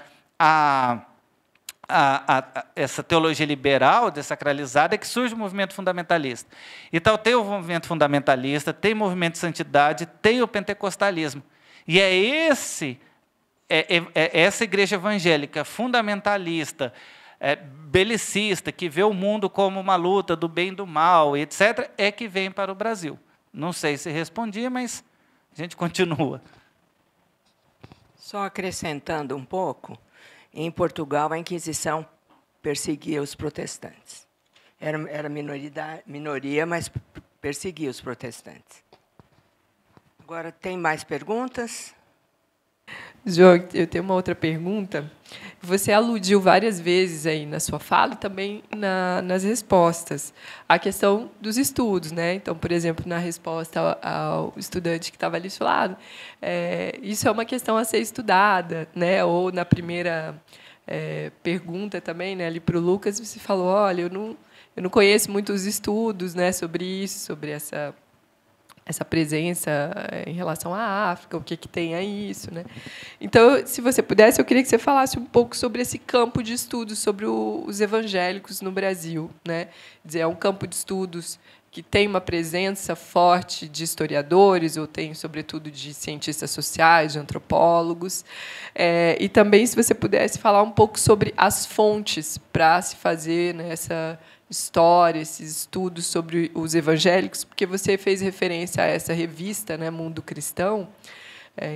essa teologia liberal desacralizada é que surge o movimento fundamentalista. Então, tem o movimento fundamentalista, tem o movimento de santidade, tem o pentecostalismo. E essa igreja evangélica fundamentalista, belicista, que vê o mundo como uma luta do bem e do mal, etc., é que vem para o Brasil. Não sei se respondi, mas a gente continua. Só acrescentando um pouco, em Portugal a Inquisição perseguia os protestantes. Era minoria, mas perseguia os protestantes. Agora, tem mais perguntas? João, eu tenho uma outra pergunta. Você aludiu várias vezes aí na sua fala e também nas respostas a questão dos estudos, né? Então, por exemplo, na resposta ao estudante que estava ali falando, isso é uma questão a ser estudada, né? Ou na primeira pergunta também, né, ali para o Lucas, você falou, olha, eu não conheço muitos estudos, né, sobre isso, sobre essa presença em relação à África, o que tem a isso, né? Então, se você pudesse, eu queria que você falasse um pouco sobre esse campo de estudos sobre os evangélicos no Brasil, né? Dizer, é um campo de estudos que tem uma presença forte de historiadores, ou tem, sobretudo, de cientistas sociais, de antropólogos. E também, se você pudesse falar um pouco sobre as fontes para se fazer, né, essa história, esses estudos sobre os evangélicos, porque você fez referência a essa revista, né, Mundo Cristão.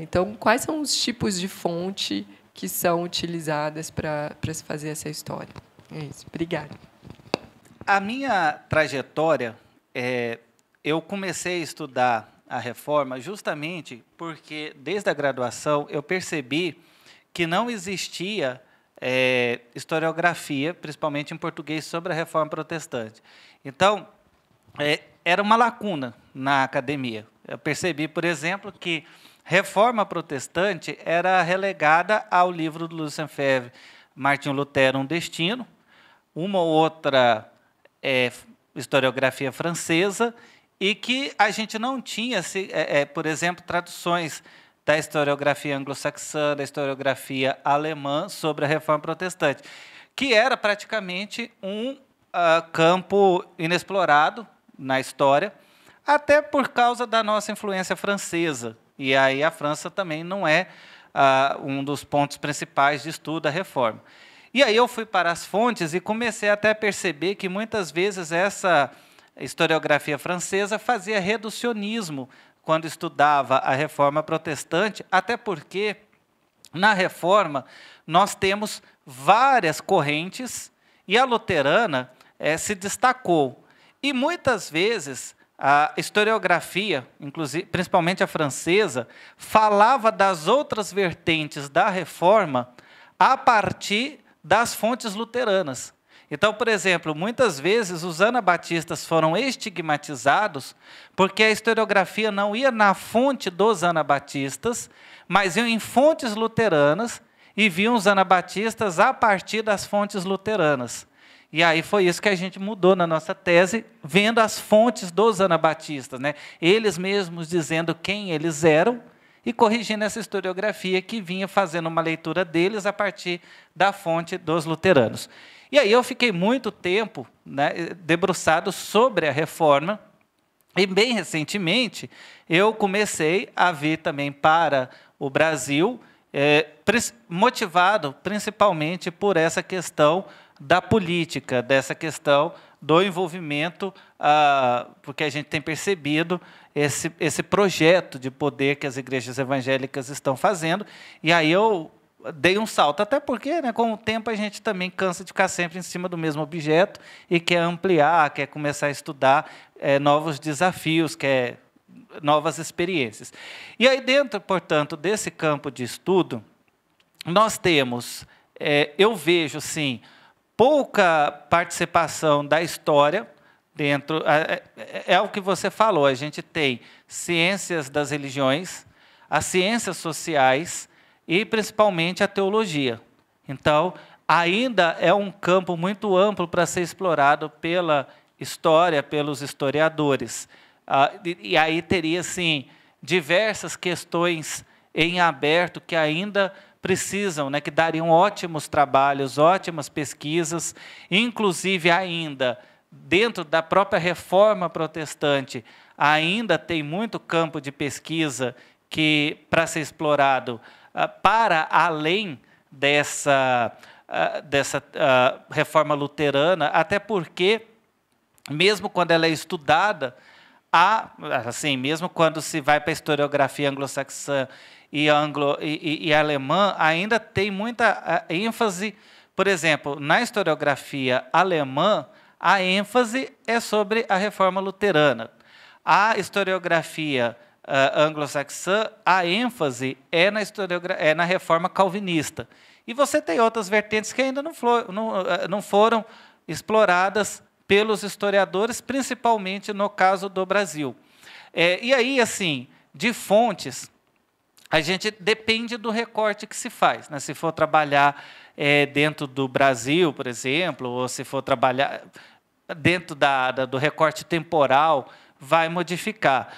Então, quais são os tipos de fonte que são utilizadas para se fazer essa história? É isso. Obrigada. A minha trajetória, eu comecei a estudar a Reforma justamente porque, desde a graduação, eu percebi que não existia historiografia, principalmente em português, sobre a Reforma Protestante. Então, era uma lacuna na academia. Eu percebi, por exemplo, que Reforma Protestante era relegada ao livro do Lucien Febvre, Martinho Lutero, Um Destino, uma ou outra historiografia francesa, e que a gente não tinha, por exemplo, traduções da historiografia anglo-saxã, da historiografia alemã sobre a Reforma Protestante, que era praticamente um campo inexplorado na história, até por causa da nossa influência francesa. E aí a França também não é um dos pontos principais de estudo da Reforma. E aí eu fui para as fontes e comecei até a perceber que, muitas vezes, essa historiografia francesa fazia reducionismo quando estudava a Reforma Protestante, até porque, na Reforma, nós temos várias correntes, e a luterana se destacou. E, muitas vezes, a historiografia, inclusive, principalmente a francesa, falava das outras vertentes da Reforma a partir das fontes luteranas. Então, por exemplo, muitas vezes os anabatistas foram estigmatizados porque a historiografia não ia na fonte dos anabatistas, mas iam em fontes luteranas e viam os anabatistas a partir das fontes luteranas. E aí foi isso que a gente mudou na nossa tese, vendo as fontes dos anabatistas, né? Eles mesmos dizendo quem eles eram e corrigindo essa historiografia que vinha fazendo uma leitura deles a partir da fonte dos luteranos. E aí eu fiquei muito tempo, né, debruçado sobre a Reforma, e bem recentemente eu comecei a vir também para o Brasil, motivado principalmente por essa questão da política, dessa questão do envolvimento, porque a gente tem percebido esse projeto de poder que as igrejas evangélicas estão fazendo, e aí eu dei um salto, até porque, né, com o tempo a gente também cansa de ficar sempre em cima do mesmo objeto e quer ampliar, quer começar a estudar novos desafios, quer novas experiências. E aí, dentro, portanto, desse campo de estudo, nós temos, eu vejo, sim, pouca participação da história dentro. É o que você falou, a gente tem ciências das religiões, as ciências sociais e, principalmente, a teologia. Então, ainda é um campo muito amplo para ser explorado pela história, pelos historiadores. E aí teria, sim, diversas questões em aberto que ainda precisam, né, que dariam ótimos trabalhos, ótimas pesquisas, inclusive ainda, dentro da própria Reforma Protestante, ainda tem muito campo de pesquisa que, para ser explorado, para além dessa reforma luterana, até porque, mesmo quando ela é estudada, assim, mesmo quando se vai para a historiografia anglo-saxã e alemã ainda tem muita ênfase. Por exemplo, na historiografia alemã, a ênfase é sobre a reforma luterana. A historiografia anglo-saxã, a ênfase é na reforma calvinista. E você tem outras vertentes que ainda não foram exploradas pelos historiadores, principalmente no caso do Brasil. E aí, assim, de fontes, a gente depende do recorte que se faz, né? Se for trabalhar dentro do Brasil, por exemplo, ou se for trabalhar dentro do recorte temporal, vai modificar.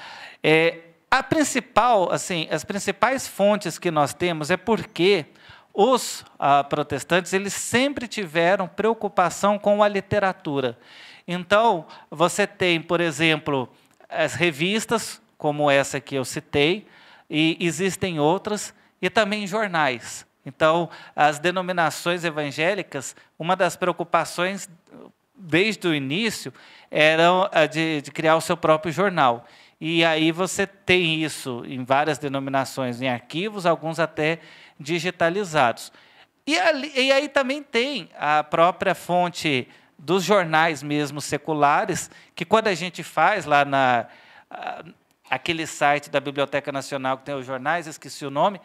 As principais fontes que nós temos é porque os protestantes eles sempre tiveram preocupação com a literatura. Então, você tem, por exemplo, as revistas, como essa que eu citei, e existem outras, e também jornais. Então, as denominações evangélicas, uma das preocupações, desde o início, era de criar o seu próprio jornal. E aí você tem isso em várias denominações, em arquivos, alguns até digitalizados. E aí também tem a própria fonte dos jornais mesmo seculares, que quando a gente faz lá aquele site da Biblioteca Nacional que tem os jornais, esqueci o nome,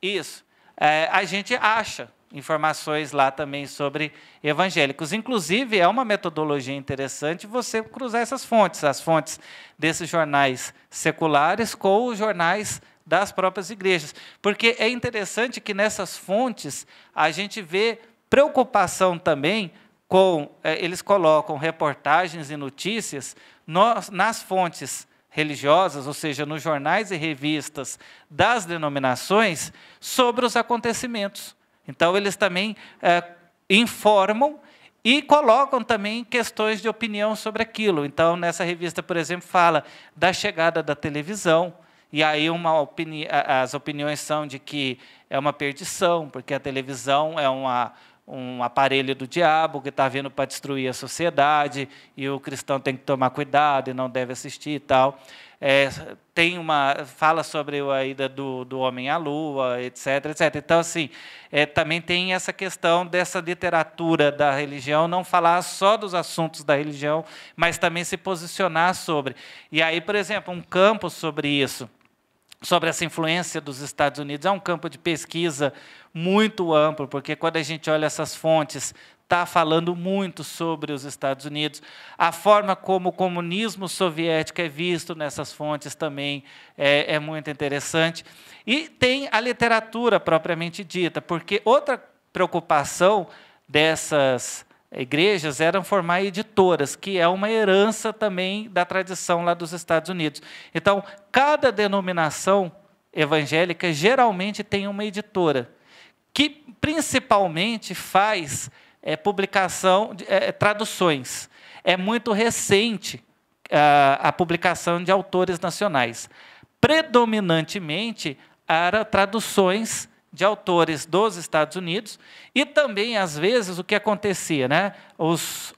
isso, a gente acha informações lá também sobre evangélicos. Inclusive, é uma metodologia interessante você cruzar essas fontes, as fontes desses jornais seculares com os jornais das próprias igrejas. Porque é interessante que nessas fontes a gente vê preocupação também com... eles colocam reportagens e notícias nas fontes religiosas, ou seja, nos jornais e revistas das denominações, sobre os acontecimentos. Então, eles também informam e colocam também questões de opinião sobre aquilo. Então, nessa revista, por exemplo, fala da chegada da televisão, e aí as opiniões são de que é uma perdição, porque a televisão é um aparelho do diabo que está vindo para destruir a sociedade, e o cristão tem que tomar cuidado e não deve assistir e tal. Fala sobre a ida do homem à lua, etc, etc. Então, assim, também tem essa questão dessa literatura da religião, não falar só dos assuntos da religião, mas também se posicionar sobre. E aí, por exemplo, um campo sobre isso, sobre essa influência dos Estados Unidos, é um campo de pesquisa muito amplo, porque quando a gente olha essas fontes, está falando muito sobre os Estados Unidos. A forma como o comunismo soviético é visto nessas fontes também é muito interessante. E tem a literatura propriamente dita, porque outra preocupação dessas igrejas era formar editoras, que é uma herança também da tradição lá dos Estados Unidos. Então, cada denominação evangélica geralmente tem uma editora, que principalmente faz publicação, traduções. É muito recente a publicação de autores nacionais. Predominantemente, eram traduções de autores dos Estados Unidos, e também, às vezes, o que acontecia, né? Os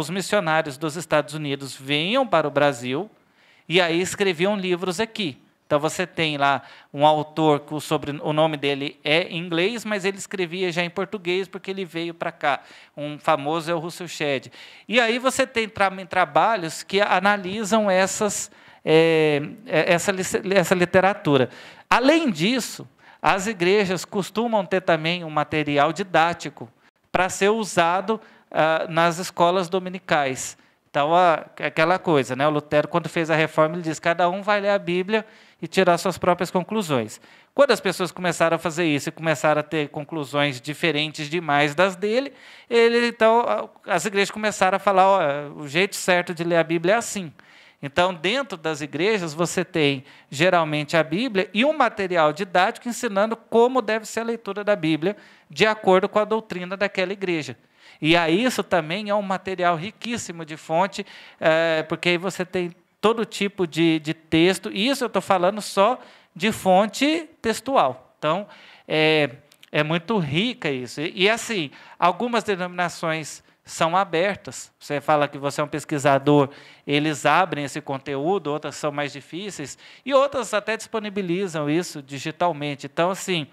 missionários dos Estados Unidos vinham para o Brasil e aí escreviam livros aqui. Então, você tem lá um autor que o nome dele é em inglês, mas ele escrevia já em português, porque ele veio para cá. Um famoso é o Russell Shedd. E aí você tem trabalhos que analisam essa literatura. Além disso, as igrejas costumam ter também um material didático para ser usado nas escolas dominicais. Então, aquela coisa, né? O Lutero, quando fez a reforma, ele diz que cada um vai ler a Bíblia e tirar suas próprias conclusões. Quando as pessoas começaram a fazer isso e começaram a ter conclusões diferentes demais das dele, então, as igrejas começaram a falar, o jeito certo de ler a Bíblia é assim. Então, dentro das igrejas, você tem, geralmente, a Bíblia e um material didático ensinando como deve ser a leitura da Bíblia, de acordo com a doutrina daquela igreja. E aí isso também é um material riquíssimo de fonte, porque aí você tem todo tipo de texto, e isso eu estou falando só de fonte textual. Então, é muito rica isso. E assim, algumas denominações são abertas. Você fala que você é um pesquisador, eles abrem esse conteúdo, outras são mais difíceis, e outras até disponibilizam isso digitalmente. Então, assim,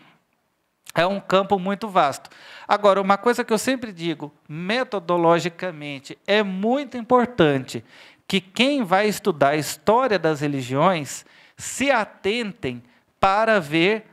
é um campo muito vasto. Agora, uma coisa que eu sempre digo, metodologicamente, é muito importante que quem vai estudar a história das religiões se atentem para ver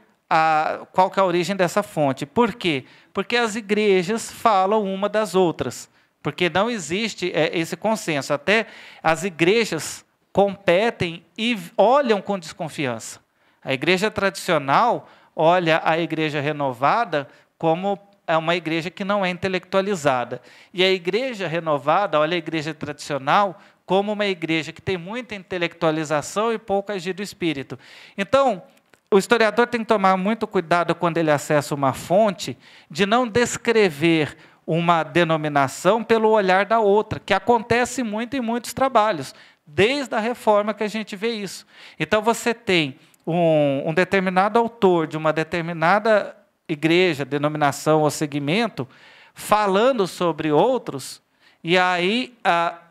qual que é a origem dessa fonte. Por quê? Porque as igrejas falam uma das outras, porque não existe esse consenso. Até as igrejas competem e olham com desconfiança. A igreja tradicional olha a igreja renovada como uma igreja que não é intelectualizada. E a igreja renovada olha a igreja tradicional como uma igreja que tem muita intelectualização e pouco agir do espírito. Então, o historiador tem que tomar muito cuidado quando ele acessa uma fonte, de não descrever uma denominação pelo olhar da outra, que acontece muito em muitos trabalhos, desde a Reforma que a gente vê isso. Então, você tem um determinado autor de uma determinada igreja, denominação ou segmento, falando sobre outros, e aí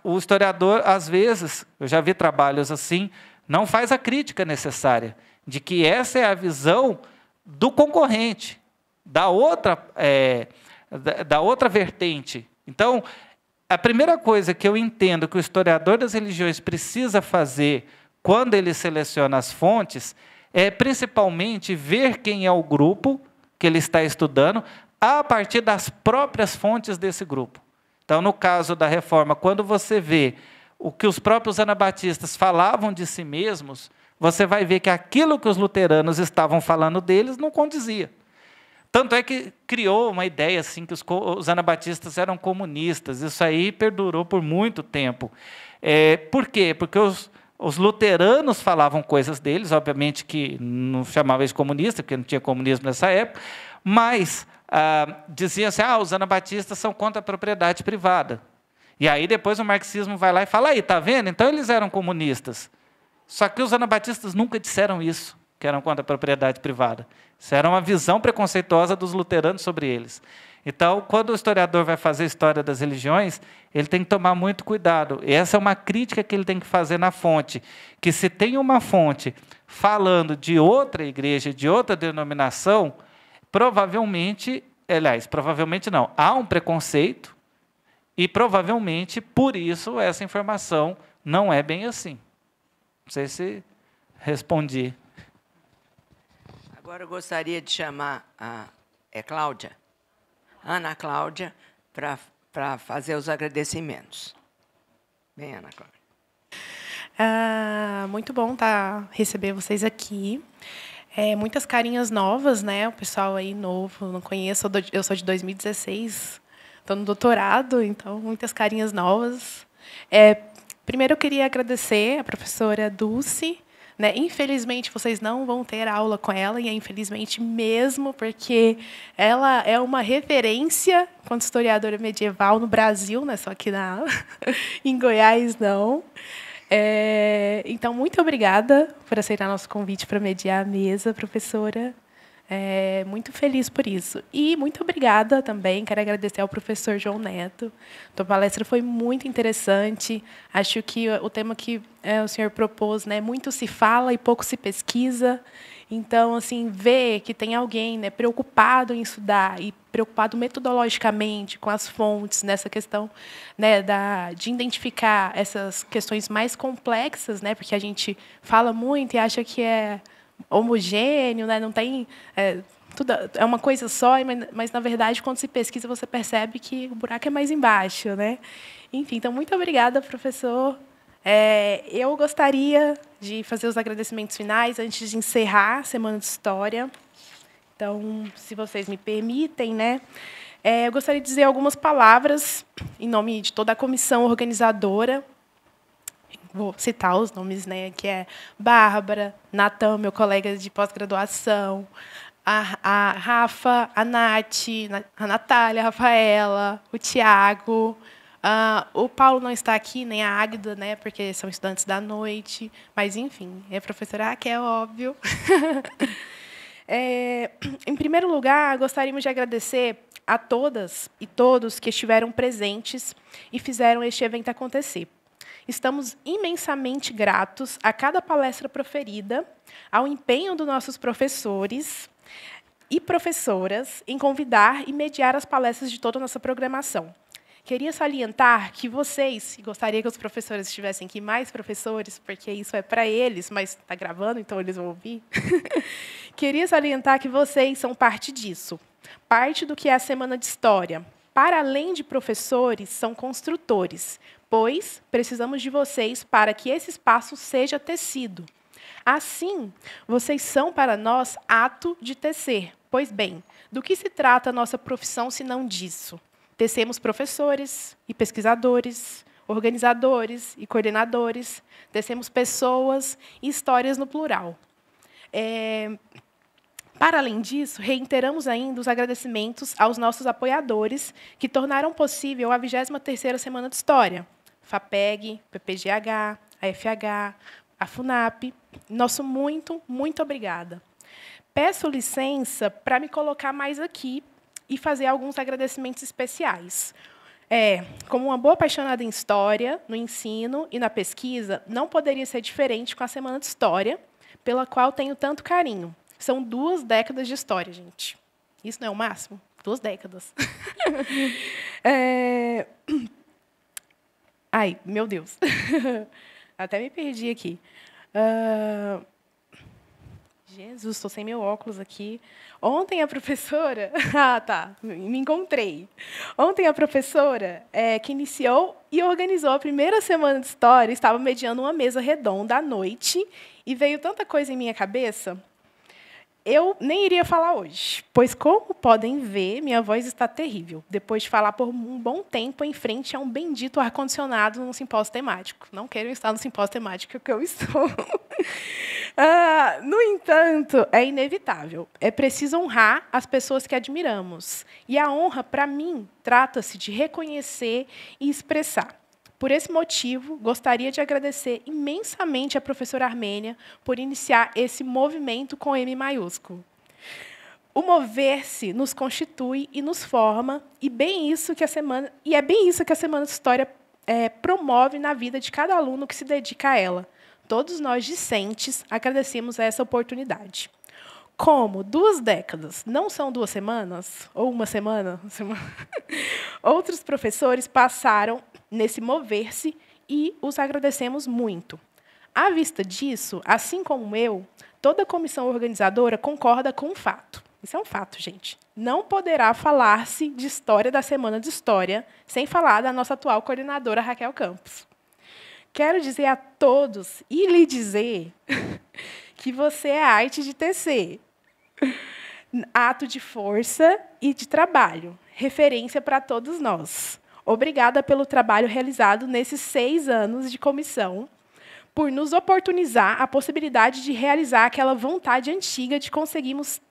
o historiador, às vezes, eu já vi trabalhos assim, não faz a crítica necessária, de que essa é a visão do concorrente, da outra vertente. Então, a primeira coisa que eu entendo que o historiador das religiões precisa fazer quando ele seleciona as fontes é, principalmente, ver quem é o grupo que ele está estudando a partir das próprias fontes desse grupo. Então, no caso da Reforma, quando você vê o que os próprios anabatistas falavam de si mesmos, você vai ver que aquilo que os luteranos estavam falando deles não condizia. Tanto é que criou uma ideia assim, que os anabatistas eram comunistas. Isso aí perdurou por muito tempo. Por quê? Porque os luteranos falavam coisas deles, obviamente que não chamavam eles de comunista, porque não tinha comunismo nessa época, mas diziam assim, os anabatistas são contra a propriedade privada. E aí depois o marxismo vai lá e fala, aí, está vendo? Então eles eram comunistas. Só que os anabatistas nunca disseram isso, que eram contra a propriedade privada. Isso era uma visão preconceituosa dos luteranos sobre eles. Então, quando o historiador vai fazer a história das religiões, ele tem que tomar muito cuidado. E essa é uma crítica que ele tem que fazer na fonte, que se tem uma fonte falando de outra igreja, de outra denominação, provavelmente não, há um preconceito e provavelmente, por isso, essa informação não é bem assim. Não sei se respondi. Agora eu gostaria de chamar Cláudia, Ana Cláudia, para fazer os agradecimentos. Bem, Ana Cláudia. Muito bom receber vocês aqui. Muitas carinhas novas, né? O pessoal aí novo, não conheço, eu sou de 2016, estou no doutorado, então muitas carinhas novas. Primeiro, eu queria agradecer a professora Dulce. Né? Infelizmente, vocês não vão ter aula com ela, e é infelizmente mesmo, porque ela é uma referência quanto historiadora medieval no Brasil, não é só aqui em Goiás, não. Então, muito obrigada por aceitar nosso convite para mediar a mesa, professora. Muito feliz por isso. E muito obrigada também, quero agradecer ao professor João Neto. A palestra foi muito interessante. Acho que o tema que o senhor propôs, né, muito se fala e pouco se pesquisa. Então, assim, ver que tem alguém, né, preocupado em estudar e preocupado metodologicamente com as fontes, nessa questão, né, de identificar essas questões mais complexas, né, porque a gente fala muito e acha que é homogêneo, né? Não tem tudo é uma coisa só, mas na verdade quando se pesquisa você percebe que o buraco é mais embaixo, né? Enfim, então muito obrigada, professor. Eu gostaria de fazer os agradecimentos finais antes de encerrar a Semana de História. Então, se vocês me permitem, né? Eu gostaria de dizer algumas palavras em nome de toda a comissão organizadora. Vou citar os nomes, né, que é Bárbara, Natan, meu colega de pós-graduação, a Rafa, a Nath, a Natália, a Rafaela, o Tiago, o Paulo não está aqui, nem a Águida, né, porque são estudantes da noite, mas, enfim, é a professora Raquel, óbvio. Em primeiro lugar, gostaríamos de agradecer a todas e todos que estiveram presentes e fizeram este evento acontecer. Estamos imensamente gratos a cada palestra proferida, ao empenho dos nossos professores e professoras em convidar e mediar as palestras de toda a nossa programação. Queria salientar que vocês, e gostaria que os professores estivessem aqui, mais professores, porque isso é para eles, mas está gravando, então eles vão ouvir. Queria salientar que vocês são parte disso, parte do que é a Semana de História. Para além de professores, são construtores, pois precisamos de vocês para que esse espaço seja tecido. Assim, vocês são para nós ato de tecer. Pois bem, do que se trata a nossa profissão se não disso? Tecemos professores e pesquisadores, organizadores e coordenadores, tecemos pessoas e histórias no plural. Para além disso, reiteramos ainda os agradecimentos aos nossos apoiadores que tornaram possível a 23ª Semana de História. FAPEG, PPGH, a FH, a FUNAP. Nosso muito, muito obrigada. Peço licença para me colocar mais aqui e fazer alguns agradecimentos especiais. Como uma boa apaixonada em História, no ensino e na pesquisa, não poderia ser diferente com a Semana de História, pela qual tenho tanto carinho. São 2 décadas de história, gente. Isso não é o máximo? 2 décadas. Ai, meu Deus. Até me perdi aqui. Jesus, estou sem meu óculos aqui. Ontem a professora... me encontrei. Ontem a professora, que iniciou e organizou a primeira Semana de História, estava mediando uma mesa redonda à noite e veio tanta coisa em minha cabeça. Eu nem iria falar hoje, pois, como podem ver, minha voz está terrível, depois de falar por um bom tempo em frente a um bendito ar-condicionado num simpósio temático. Não quero estar no simpósio temático que eu estou. No entanto, é inevitável. É preciso honrar as pessoas que admiramos. E a honra, para mim, trata-se de reconhecer e expressar. Por esse motivo, gostaria de agradecer imensamente à professora Armênia por iniciar esse movimento com M maiúsculo. O mover-se nos constitui e nos forma, e é bem isso que a Semana de História promove na vida de cada aluno que se dedica a ela. Todos nós, discentes, agradecemos a essa oportunidade. Como 2 décadas não são 2 semanas, ou uma semana, outros professores passaram nesse mover-se e os agradecemos muito. À vista disso, assim como eu, toda a comissão organizadora concorda com o fato. Isso é um fato, gente. Não poderá falar-se de história da Semana de História sem falar da nossa atual coordenadora, Raquel Campos. Quero dizer a todos e lhe dizer que você é a arte de tecer. Ato de força e de trabalho. Referência para todos nós. Obrigada pelo trabalho realizado nesses 6 anos de comissão, por nos oportunizar a possibilidade de realizar aquela vontade antiga de conseguirmos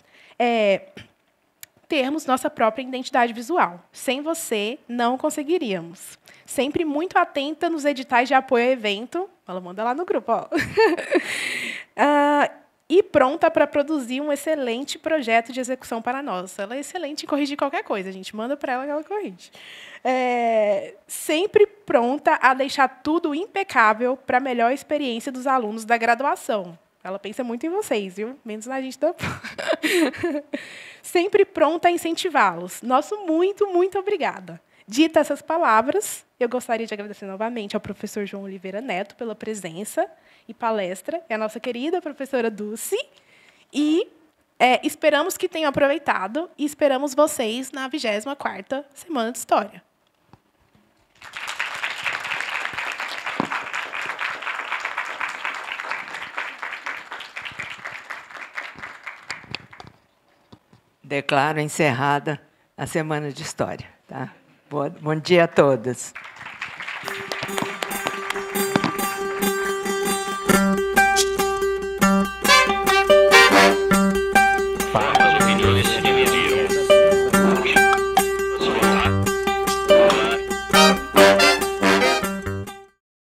termos nossa própria identidade visual. Sem você, não conseguiríamos. Sempre muito atenta nos editais de apoio ao evento. Ela manda lá no grupo. Ó. E pronta para produzir um excelente projeto de execução para nós. Ela é excelente em corrigir qualquer coisa. A gente manda para ela que ela corrige. Sempre pronta a deixar tudo impecável para a melhor experiência dos alunos da graduação. Ela pensa muito em vocês, viu? Menos na gente da... Sempre pronta a incentivá-los. Nosso muito, muito obrigada. Dita essas palavras, eu gostaria de agradecer novamente ao professor João Oliveira Neto pela presença e palestra, e a nossa querida professora Dulce, e esperamos que tenham aproveitado, e esperamos vocês na 24ª Semana de História. Declaro encerrada a Semana de História. Tá? Bom dia a todos.